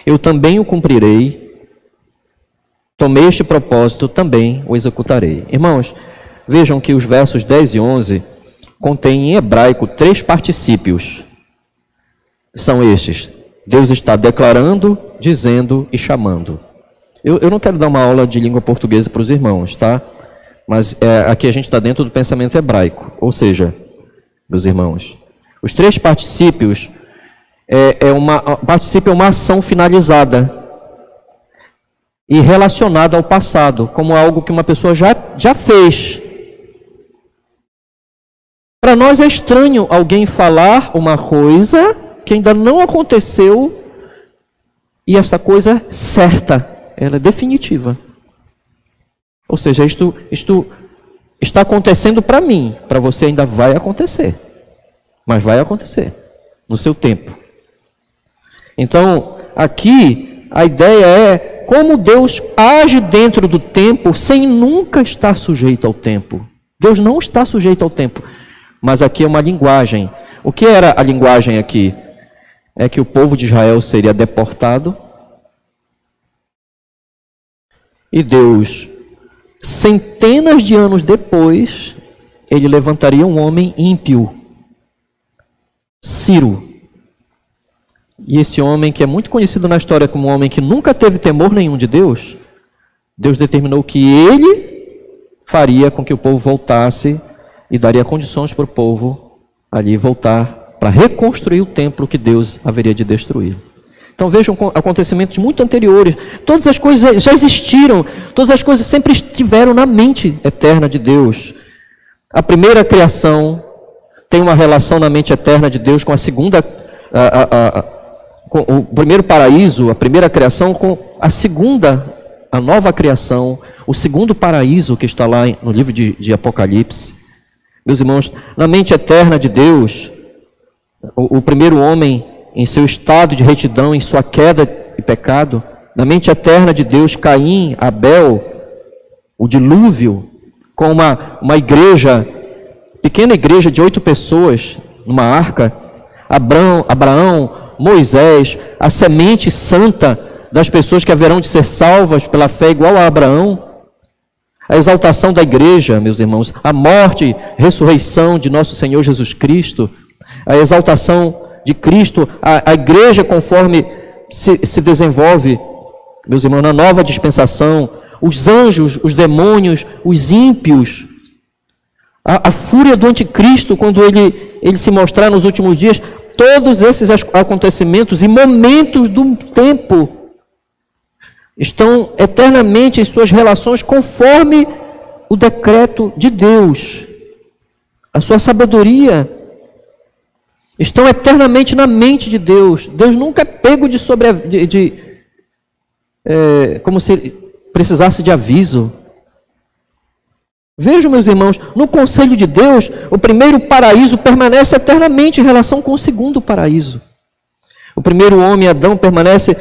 eu também o cumprirei, tomei este propósito, também o executarei. Irmãos, vejam que os versos 10 e 11 contém em hebraico 3 particípios. São estes. Deus está declarando, dizendo e chamando. Eu não quero dar uma aula de língua portuguesa para os irmãos, tá? Mas aqui a gente está dentro do pensamento hebraico. Ou seja, meus irmãos, os 3 particípios particípio é uma ação finalizada e relacionada ao passado, como algo que uma pessoa já fez. Para nós é estranho alguém falar uma coisa que ainda não aconteceu e essa coisa é certa, ela é definitiva. Ou seja, isto está acontecendo para mim, para você ainda vai acontecer. Mas vai acontecer no seu tempo. Então, aqui a ideia é como Deus age dentro do tempo sem nunca estar sujeito ao tempo. Deus não está sujeito ao tempo. Mas aqui é uma linguagem. O que era a linguagem aqui? É que o povo de Israel seria deportado. E Deus, centenas de anos depois, ele levantaria um homem ímpio, Ciro. E esse homem, que é muito conhecido na história como um homem que nunca teve temor nenhum de Deus, Deus determinou que ele faria com que o povo voltasse e daria condições para o povo ali voltar para reconstruir o templo que Deus haveria de destruir. Então vejam acontecimentos muito anteriores. Todas as coisas já existiram, todas as coisas sempre estiveram na mente eterna de Deus. A primeira criação tem uma relação na mente eterna de Deus com a segunda, com o primeiro paraíso, a primeira criação, com a segunda, a nova criação, o segundo paraíso que está lá no livro de Apocalipse. Meus irmãos, na mente eterna de Deus, o primeiro homem em seu estado de retidão, em sua queda e pecado, na mente eterna de Deus, Caim, Abel, o dilúvio, com uma igreja, pequena igreja de 8 pessoas, numa arca, Abraão, Moisés, a semente santa das pessoas que haverão de ser salvas pela fé igual a Abraão, a exaltação da igreja, meus irmãos, a morte, ressurreição de nosso Senhor Jesus Cristo, a exaltação de Cristo, a igreja conforme se desenvolve, meus irmãos, na nova dispensação, os anjos, os demônios, os ímpios, a fúria do anticristo quando ele se mostrar nos últimos dias, todos esses acontecimentos e momentos do tempo estão eternamente em suas relações conforme o decreto de Deus. A sua sabedoria estão eternamente na mente de Deus. Deus nunca é pego como se precisasse de aviso. Vejam, meus irmãos, no conselho de Deus, o primeiro paraíso permanece eternamente em relação com o segundo paraíso. O primeiro homem, Adão, permanece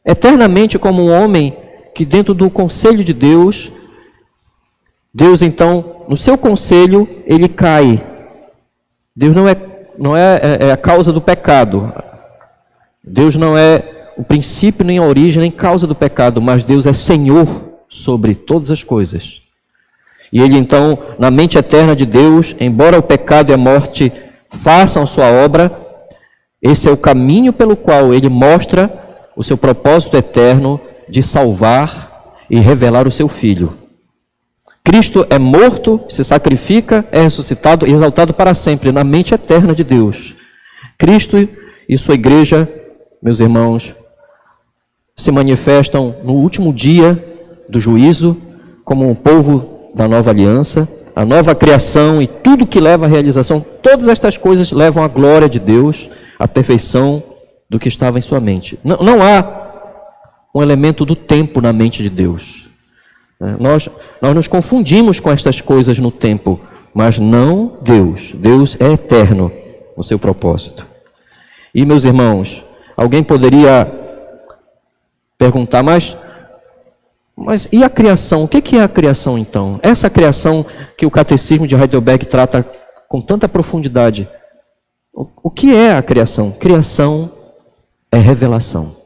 eternamente como um homem que dentro do conselho de Deus, Deus então, no seu conselho, ele cai. Deus não é a causa do pecado. Deus não é o princípio, nem a origem, nem causa do pecado, mas Deus é Senhor sobre todas as coisas. E ele então, na mente eterna de Deus, embora o pecado e a morte façam sua obra, esse é o caminho pelo qual ele mostra o seu propósito eterno de salvar e revelar o seu Filho. Cristo é morto, se sacrifica, é ressuscitado e exaltado para sempre na mente eterna de Deus. Cristo e sua igreja, meus irmãos, se manifestam no último dia do juízo como um povo da nova aliança, a nova criação e tudo que leva à realização. Todas estas coisas levam à glória de Deus, à perfeição do que estava em sua mente. Não há um elemento do tempo na mente de Deus. Nós nos confundimos com estas coisas no tempo, mas não Deus. Deus é eterno no seu propósito. E, meus irmãos, alguém poderia perguntar, mas e a criação? O que é a criação, então? Essa criação que o Catecismo de Heidelberg trata com tanta profundidade. O que é a criação? Criação é revelação.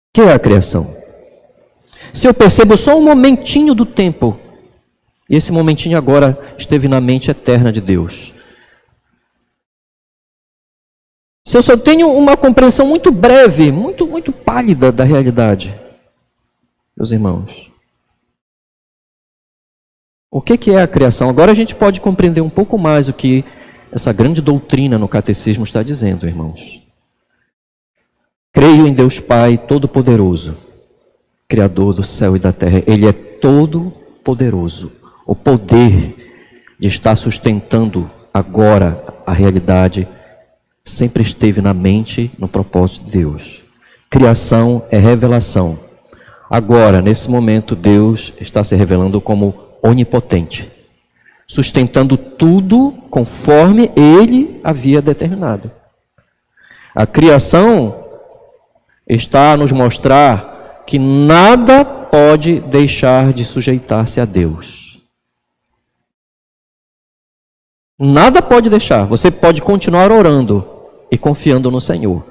O que é a criação? Se eu percebo só um momentinho do tempo, e esse momentinho agora esteve na mente eterna de Deus. Se eu só tenho uma compreensão muito breve, muito pálida da realidade, meus irmãos, o que é a criação? Agora a gente pode compreender um pouco mais o que essa grande doutrina no Catecismo está dizendo, irmãos. Creio em Deus Pai Todo-Poderoso, Criador do céu e da terra. Ele é todo-poderoso. O poder de estar sustentando agora a realidade sempre esteve na mente, no propósito de Deus. Criação é revelação. Agora, nesse momento, Deus está se revelando como onipotente, sustentando tudo conforme Ele havia determinado. A criação está a nos mostrar que nada pode deixar de sujeitar-se a Deus. Nada pode deixar. Você pode continuar orando e confiando no Senhor,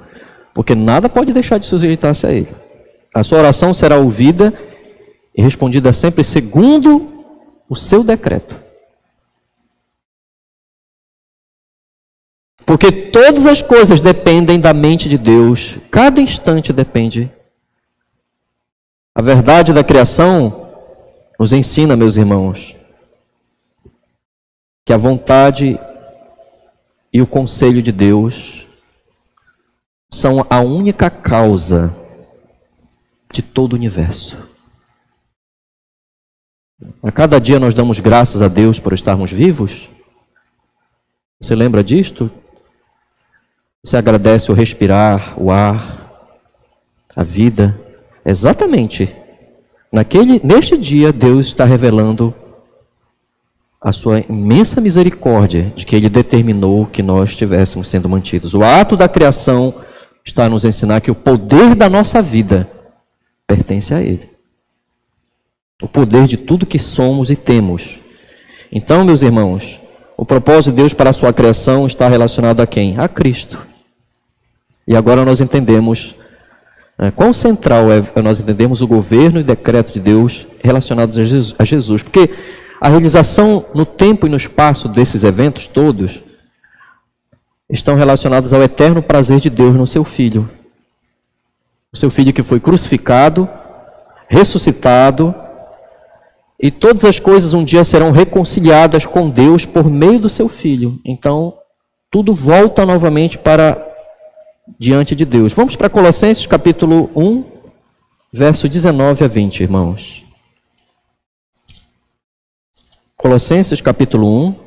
porque nada pode deixar de sujeitar-se a Ele. A sua oração será ouvida e respondida sempre segundo o seu decreto. Porque todas as coisas dependem da mente de Deus. Cada instante depende. A verdade da criação nos ensina, meus irmãos, que a vontade e o conselho de Deus são a única causa de todo o universo. A cada dia nós damos graças a Deus por estarmos vivos. Você lembra disto? Você agradece o respirar, o ar, a vida. Exatamente. Neste dia, Deus está revelando a sua imensa misericórdia de que Ele determinou que nós estivéssemos sendo mantidos. O ato da criação está a nos ensinar que o poder da nossa vida pertence a Ele. O poder de tudo que somos e temos. Então, meus irmãos, o propósito de Deus para a sua criação está relacionado a quem? A Cristo. E agora nós entendemos quão central nós entendemos o governo e decreto de Deus relacionados a Jesus. Porque a realização no tempo e no espaço desses eventos todos estão relacionados ao eterno prazer de Deus no seu Filho. O seu Filho que foi crucificado, ressuscitado, e todas as coisas um dia serão reconciliadas com Deus por meio do seu Filho. Então, tudo volta novamente para diante de Deus. Vamos para Colossenses capítulo 1, verso 19 a 20, irmãos. Colossenses capítulo 1.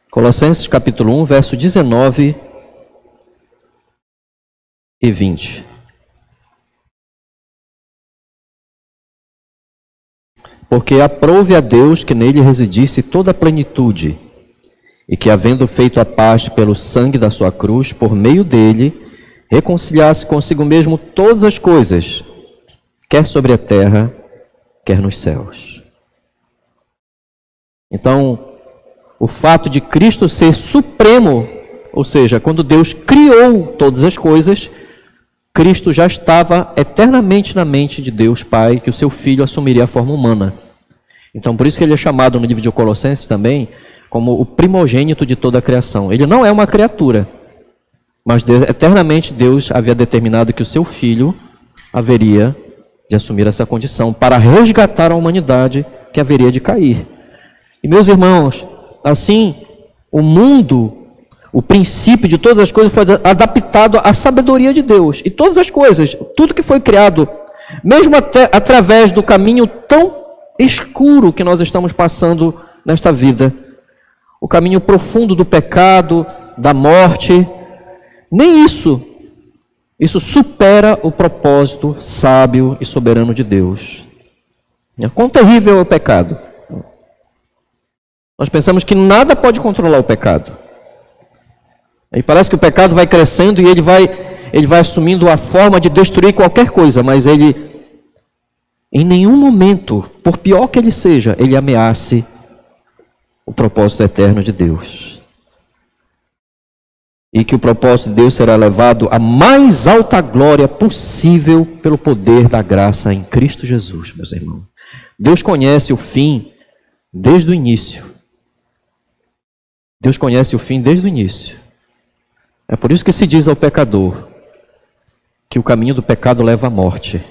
Colossenses capítulo 1, verso 19 e 20. Porque aprouve a Deus que nele residisse toda a plenitude, e que, havendo feito a paz pelo sangue da sua cruz, por meio dele, reconciliasse consigo mesmo todas as coisas, quer sobre a terra, quer nos céus. Então, o fato de Cristo ser supremo, ou seja, quando Deus criou todas as coisas, Cristo já estava eternamente na mente de Deus Pai, que o seu Filho assumiria a forma humana. Então, por isso que ele é chamado no livro de Colossenses também como o primogênito de toda a criação. Ele não é uma criatura, mas eternamente Deus havia determinado que o seu Filho haveria de assumir essa condição para resgatar a humanidade que haveria de cair. E, meus irmãos, assim, o mundo, o princípio de todas as coisas foi adaptado à sabedoria de Deus. E todas as coisas, tudo que foi criado, mesmo até através do caminho tão escuro que nós estamos passando nesta vida, o caminho profundo do pecado, da morte, nem isso supera o propósito sábio e soberano de Deus. Quão terrível é o pecado! Nós pensamos que nada pode controlar o pecado. E parece que o pecado vai crescendo e ele vai assumindo a forma de destruir qualquer coisa, mas ele, em nenhum momento, por pior que ele seja, ele ameace o propósito eterno de Deus. E que o propósito de Deus será levado à mais alta glória possível pelo poder da graça em Cristo Jesus, meus irmãos. Deus conhece o fim desde o início. Deus conhece o fim desde o início. É por isso que se diz ao pecador que o caminho do pecado leva à morte.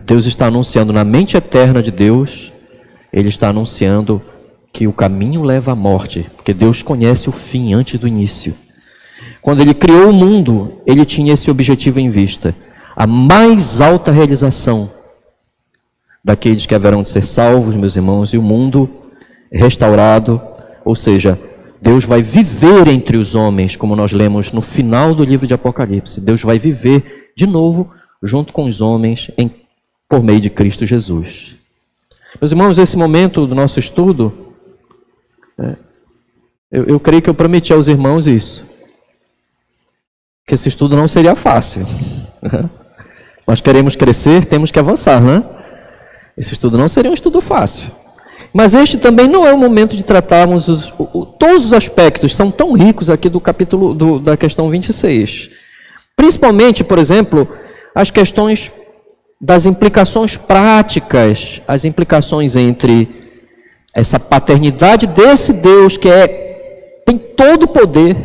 Deus está anunciando na mente eterna de Deus, Ele está anunciando que o caminho leva à morte, porque Deus conhece o fim antes do início. Quando Ele criou o mundo, Ele tinha esse objetivo em vista, a mais alta realização daqueles que haverão de ser salvos, meus irmãos, e o mundo restaurado, ou seja, Deus vai viver entre os homens, como nós lemos no final do livro de Apocalipse. Deus vai viver de novo junto com os homens por meio de Cristo Jesus. Meus irmãos, esse momento do nosso estudo, eu creio que eu prometi aos irmãos isso, que esse estudo não seria fácil. Nós queremos crescer, temos que avançar, né? Esse estudo não seria um estudo fácil. Mas este também não é o momento de tratarmos todos os aspectos, são tão ricos aqui do capítulo da questão 26. Principalmente, por exemplo, as questões das implicações práticas, as implicações entre essa paternidade desse Deus que tem todo o poder,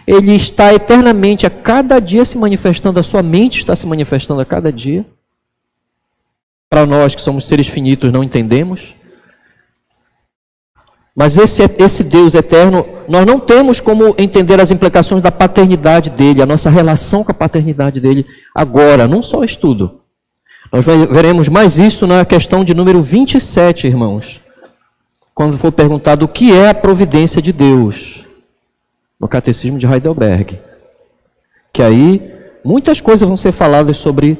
Ele está eternamente a cada dia se manifestando, a sua mente está se manifestando a cada dia. Para nós que somos seres finitos não entendemos. Mas esse Deus eterno, nós não temos como entender as implicações da paternidade dele, a nossa relação com a paternidade dele agora, num só estudo. Nós veremos mais isso na questão de número 27, irmãos. Quando for perguntado o que é a providência de Deus, no Catecismo de Heidelberg. Que aí muitas coisas vão ser faladas sobre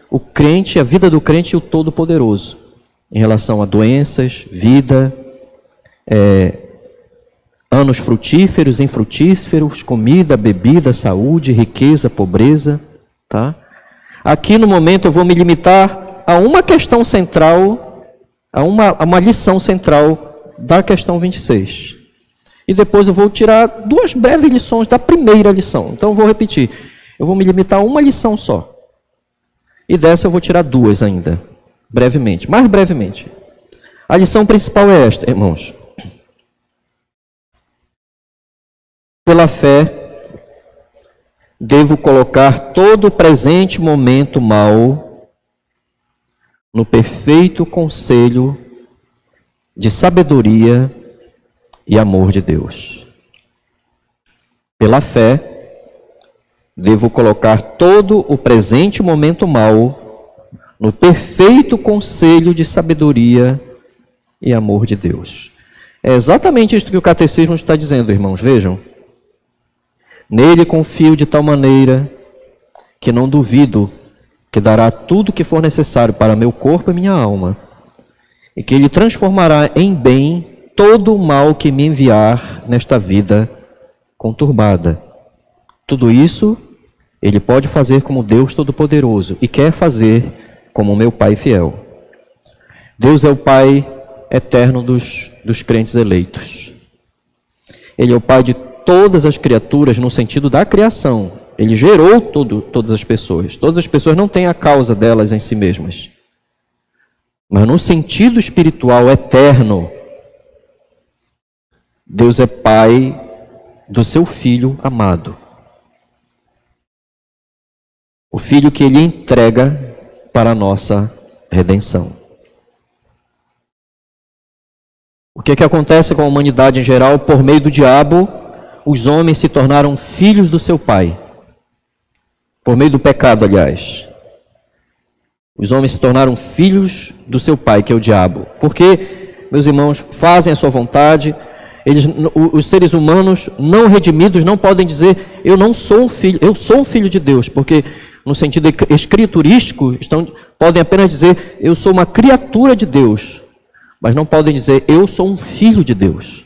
o crente, a vida do crente e o Todo-Poderoso, em relação a doenças, vida, Anos frutíferos, infrutíferos, comida, bebida, saúde, riqueza, pobreza, tá? Aqui no momento eu vou me limitar a uma questão central, a uma lição central da questão 26. E depois eu vou tirar duas breves lições da primeira lição. Então eu vou repetir. Eu vou me limitar a uma lição só. E dessa eu vou tirar duas ainda, brevemente, mais brevemente. A lição principal é esta, irmãos. Pela fé, devo colocar todo o presente momento mau no perfeito conselho de sabedoria e amor de Deus. Pela fé, devo colocar todo o presente momento mau no perfeito conselho de sabedoria e amor de Deus. É exatamente isto que o catecismo está dizendo, irmãos, vejam. Nele confio de tal maneira que não duvido que dará tudo o que for necessário para meu corpo e minha alma, e que ele transformará em bem todo o mal que me enviar nesta vida conturbada. Tudo isso ele pode fazer como Deus Todo-Poderoso e quer fazer como meu Pai fiel. Deus é o Pai eterno dos crentes eleitos. Ele é o Pai de todas as criaturas no sentido da criação. Ele gerou todas as pessoas. Todas as pessoas não têm a causa delas em si mesmas. Mas no sentido espiritual eterno, Deus é Pai do seu Filho amado. O Filho que Ele entrega para a nossa redenção. O que acontece com a humanidade em geral? Por meio do diabo, os homens se tornaram filhos do seu pai. Por meio do pecado, aliás. Os homens se tornaram filhos do seu pai, que é o diabo. Porque, meus irmãos, fazem a sua vontade. Os seres humanos não redimidos não podem dizer, eu não sou um filho, eu sou um filho de Deus. Porque, no sentido escriturístico, podem apenas dizer, eu sou uma criatura de Deus. Mas não podem dizer, eu sou um filho de Deus.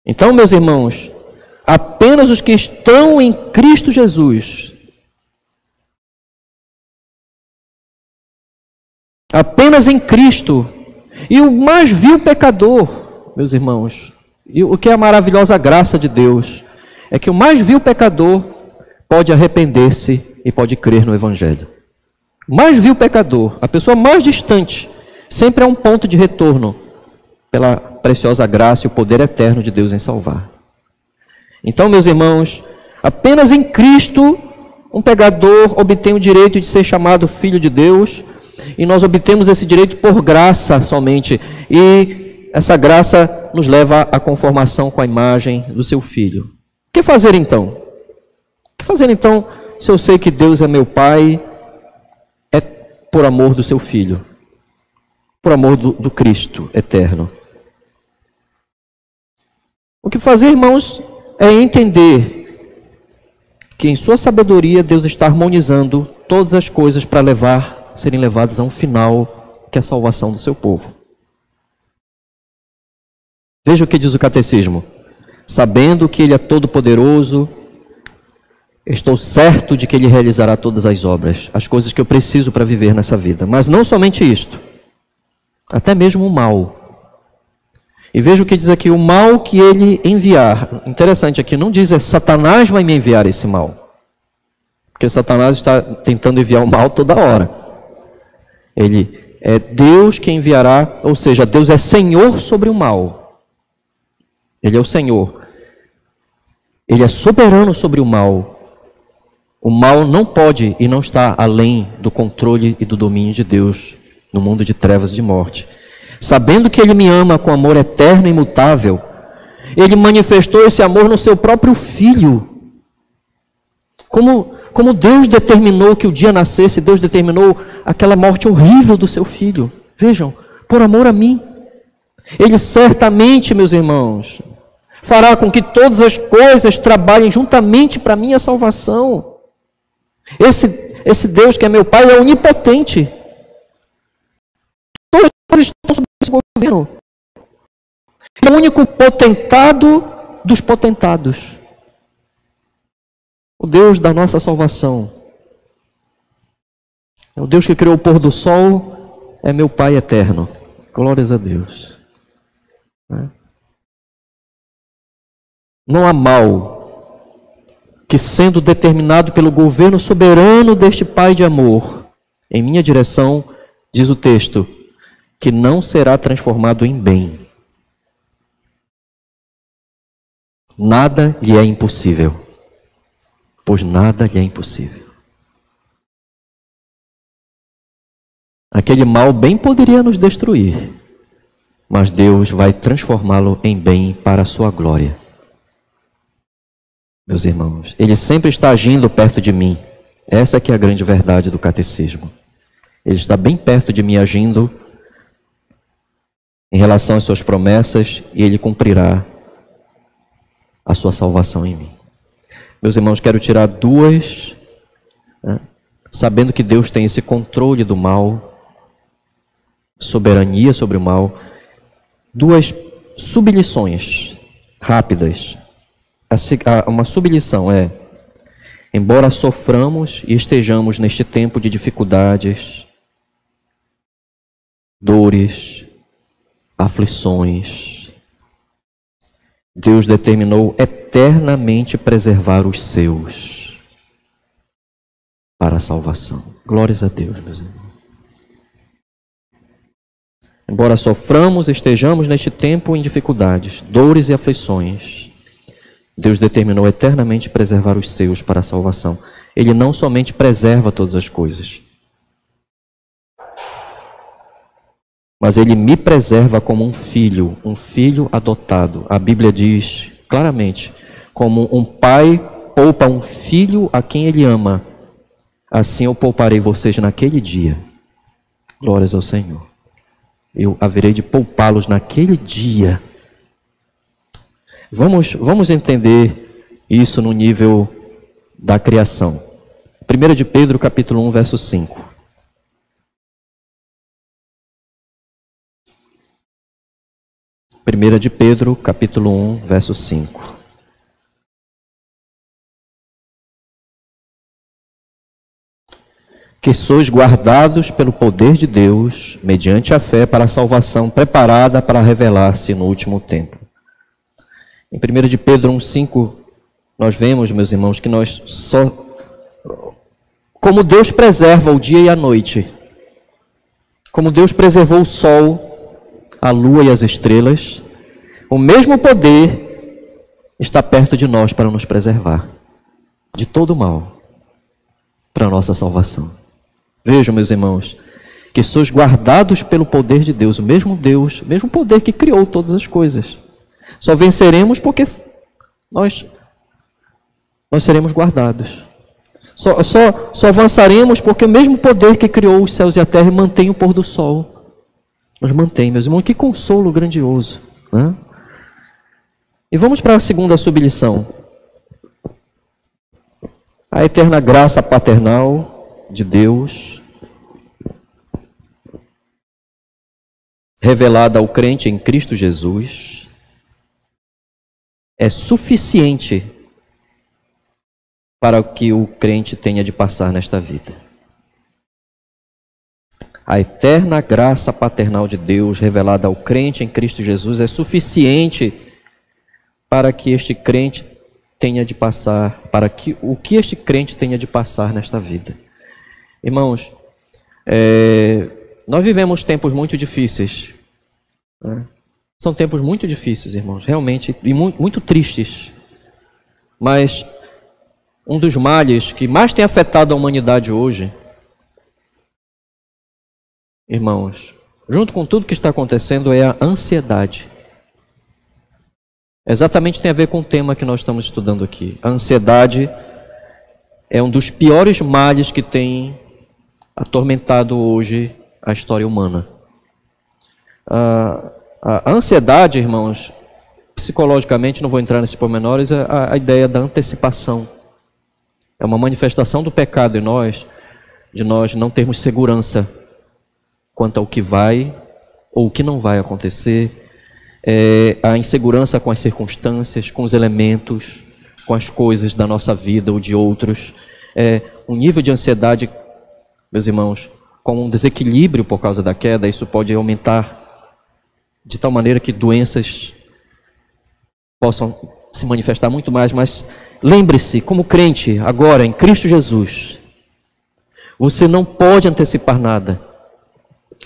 Então, meus irmãos, apenas os que estão em Cristo Jesus, apenas em Cristo, e o mais vil pecador, meus irmãos, e o que é a maravilhosa graça de Deus, é que o mais vil pecador pode arrepender-se e pode crer no Evangelho. O mais vil pecador, a pessoa mais distante, sempre é um ponto de retorno pela preciosa graça e o poder eterno de Deus em salvar. Então, meus irmãos, apenas em Cristo, um pecador obtém o direito de ser chamado filho de Deus, e nós obtemos esse direito por graça somente, e essa graça nos leva à conformação com a imagem do seu Filho. O que fazer então? O que fazer então, se eu sei que Deus é meu Pai, é por amor do seu Filho? Por amor do Cristo eterno. O que fazer, irmãos, é entender que em sua sabedoria Deus está harmonizando todas as coisas para serem levadas a um final, que é a salvação do seu povo. Veja o que diz o catecismo. Sabendo que Ele é todo-poderoso, estou certo de que Ele realizará todas as obras, as coisas que eu preciso para viver nessa vida. Mas não somente isto. Até mesmo o mal. E veja o que diz aqui, o mal que ele enviar. Interessante aqui, não diz, Satanás vai me enviar esse mal. Porque Satanás está tentando enviar o mal toda hora. Ele é Deus que enviará, ou seja, Deus é Senhor sobre o mal. Ele é o Senhor. Ele é soberano sobre o mal. O mal não pode e não está além do controle e do domínio de Deus no mundo de trevas e de morte. Sabendo que Ele me ama com amor eterno e imutável, Ele manifestou esse amor no seu próprio Filho. Como Deus determinou que o dia nascesse, Deus determinou aquela morte horrível do seu Filho. Vejam, por amor a mim. Ele certamente, meus irmãos, fará com que todas as coisas trabalhem juntamente para a minha salvação. Esse Deus que é meu Pai é onipotente. Todas as coisas estão sob esse governo. Ele é único potentado dos potentados. O Deus da nossa salvação. É o Deus que criou o pôr do sol, é meu Pai eterno. Glórias a Deus. Não há mal que, sendo determinado pelo governo soberano deste Pai de amor, em minha direção, diz o texto, que não será transformado em bem. Nada lhe é impossível, pois nada lhe é impossível. Aquele mal bem poderia nos destruir, mas Deus vai transformá-lo em bem para a sua glória. Meus irmãos, Ele sempre está agindo perto de mim. Essa que é a grande verdade do catecismo. Ele está bem perto de mim agindo em relação às suas promessas e Ele cumprirá a sua salvação em mim. Meus irmãos, quero tirar duas, sabendo que Deus tem esse controle do mal, soberania sobre o mal, duas sublições rápidas. Uma sublição é: embora soframos e estejamos neste tempo de dificuldades, dores, aflições, Deus determinou eternamente preservar os seus para a salvação. Glórias a Deus, meus irmãos. Embora soframos, estejamos neste tempo em dificuldades, dores e aflições, Deus determinou eternamente preservar os seus para a salvação. Ele não somente preserva todas as coisas, mas Ele me preserva como um filho adotado. A Bíblia diz claramente, como um pai poupa um filho a quem ele ama, assim eu pouparei vocês naquele dia. Glórias ao Senhor. Eu haverei de poupá-los naquele dia. Vamos entender isso no nível da criação. 1 de Pedro, capítulo 1, verso 5. Primeira de Pedro, capítulo 1, verso 5. Que sois guardados pelo poder de Deus, mediante a fé para a salvação preparada para revelar-se no último tempo. Em 1 de Pedro 1,5, nós vemos, meus irmãos, que nós só... Como Deus preserva o dia e a noite, como Deus preservou o sol, a lua e as estrelas, o mesmo poder está perto de nós para nos preservar de todo o mal, para a nossa salvação. Vejam, meus irmãos, que sois guardados pelo poder de Deus, o mesmo poder que criou todas as coisas. Só venceremos porque nós seremos guardados. Só avançaremos porque o mesmo poder que criou os céus e a terra mantém o pôr do sol. Nos mantém, meus irmãos. Que consolo grandioso, né? E vamos para a segunda sublição. A eterna graça paternal de Deus, revelada ao crente em Cristo Jesus, é suficiente para o que o crente tenha de passar nesta vida. A eterna graça paternal de Deus revelada ao crente em Cristo Jesus é suficiente para que este crente tenha de passar, o que este crente tenha de passar nesta vida. Irmãos, nós vivemos tempos muito difíceis, né? São tempos muito difíceis, irmãos, realmente, e muito tristes. Mas um dos males que mais tem afetado a humanidade hoje, irmãos, junto com tudo que está acontecendo, é a ansiedade. Exatamente tem a ver com o tema que nós estamos estudando aqui. A ansiedade é um dos piores males que tem atormentado hoje a história humana. A ansiedade, irmãos, psicologicamente, não vou entrar nesses pormenores, é a ideia da antecipação. É uma manifestação do pecado em nós, de nós não termos segurança quanto ao que vai ou o que não vai acontecer. a insegurança com as circunstâncias, com os elementos, com as coisas da nossa vida ou de outros. Um nível de ansiedade, meus irmãos, com um desequilíbrio por causa da queda, isso pode aumentar de tal maneira que doenças possam se manifestar muito mais. Mas lembre-se, como crente, agora em Cristo Jesus, você não pode antecipar nada.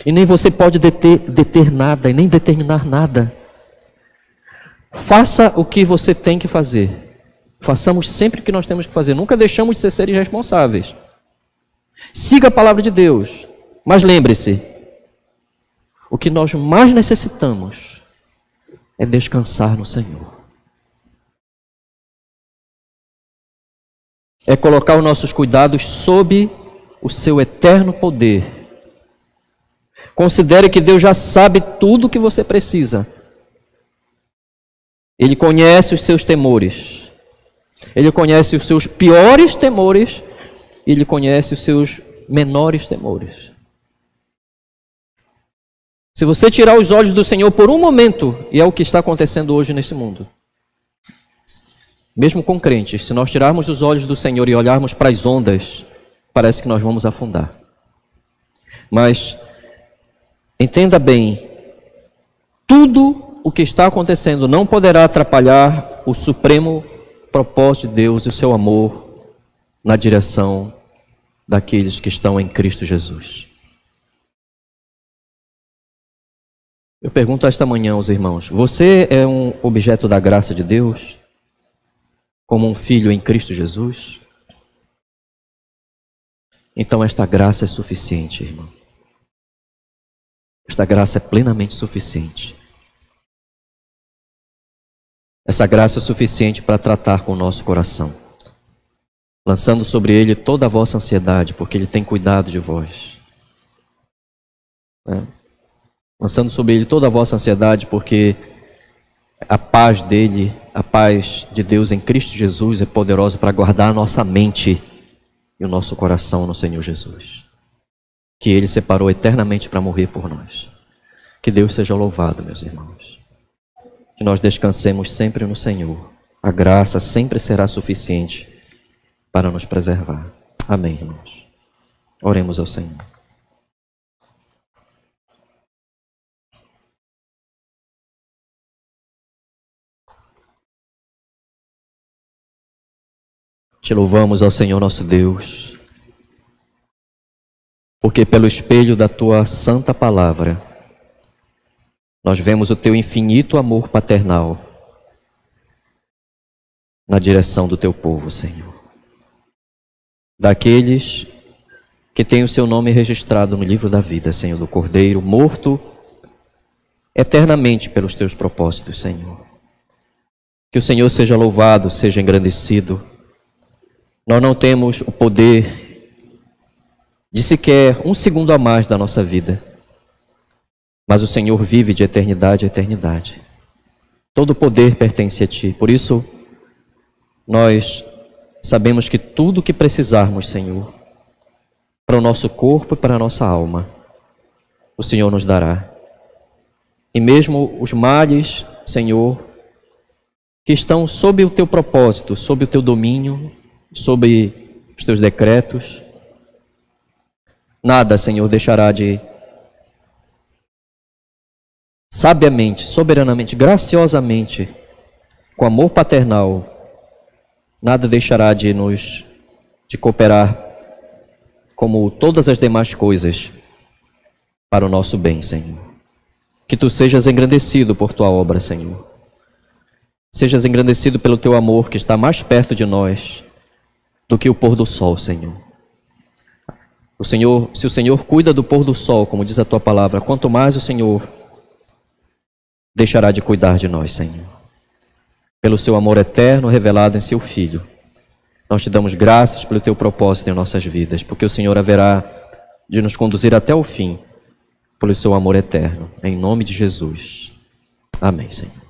E nem você pode deter nada, e nem determinar nada. Faça o que você tem que fazer. Façamos sempre o que nós temos que fazer. Nunca deixamos de ser seres responsáveis. Siga a palavra de Deus. Mas lembre-se, o que nós mais necessitamos é descansar no Senhor. É colocar os nossos cuidados sob o seu eterno poder. Considere que Deus já sabe tudo o que você precisa. Ele conhece os seus temores. Ele conhece os seus piores temores. E Ele conhece os seus menores temores. Se você tirar os olhos do Senhor por um momento, e é o que está acontecendo hoje nesse mundo, mesmo com crentes, se nós tirarmos os olhos do Senhor e olharmos para as ondas, parece que nós vamos afundar. Mas entenda bem, tudo o que está acontecendo não poderá atrapalhar o supremo propósito de Deus e o seu amor na direção daqueles que estão em Cristo Jesus. Eu pergunto esta manhã aos irmãos, você é um objeto da graça de Deus? Como um filho em Cristo Jesus? Então esta graça é suficiente, irmão. Esta graça é plenamente suficiente. Essa graça é suficiente para tratar com o nosso coração, lançando sobre Ele toda a vossa ansiedade, porque Ele tem cuidado de vós. Lançando sobre Ele toda a vossa ansiedade, porque a paz dEle, a paz de Deus em Cristo Jesus é poderosa para guardar a nossa mente e o nosso coração no Senhor Jesus, que Ele separou eternamente para morrer por nós. Que Deus seja louvado, meus irmãos. Que nós descansemos sempre no Senhor. A graça sempre será suficiente para nos preservar. Amém, irmãos. Oremos ao Senhor. Te louvamos ao Senhor nosso Deus, porque pelo espelho da Tua santa palavra, nós vemos o Teu infinito amor paternal na direção do Teu povo, Senhor. Daqueles que têm o Seu nome registrado no livro da vida, Senhor, do Cordeiro, morto eternamente pelos Teus propósitos, Senhor. Que o Senhor seja louvado, seja engrandecido. Nós não temos o poder de sequer um segundo a mais da nossa vida, mas o Senhor vive de eternidade a eternidade. Todo o poder pertence a Ti. Por isso, nós sabemos que tudo o que precisarmos, Senhor, para o nosso corpo e para a nossa alma, o Senhor nos dará. E mesmo os males, Senhor, que estão sob o Teu propósito, sob o Teu domínio, sob os Teus decretos, nada, Senhor, deixará de sabiamente, soberanamente, graciosamente, com amor paternal, nada deixará de cooperar como todas as demais coisas para o nosso bem, Senhor. Que Tu sejas engrandecido por Tua obra, Senhor. Sejas engrandecido pelo Teu amor que está mais perto de nós do que o pôr do sol, Senhor. Se o Senhor cuida do pôr do sol, como diz a Tua palavra, quanto mais o Senhor deixará de cuidar de nós, Senhor. Pelo Seu amor eterno revelado em Seu Filho, nós Te damos graças pelo Teu propósito em nossas vidas, porque o Senhor haverá de nos conduzir até o fim, pelo Seu amor eterno, em nome de Jesus. Amém, Senhor.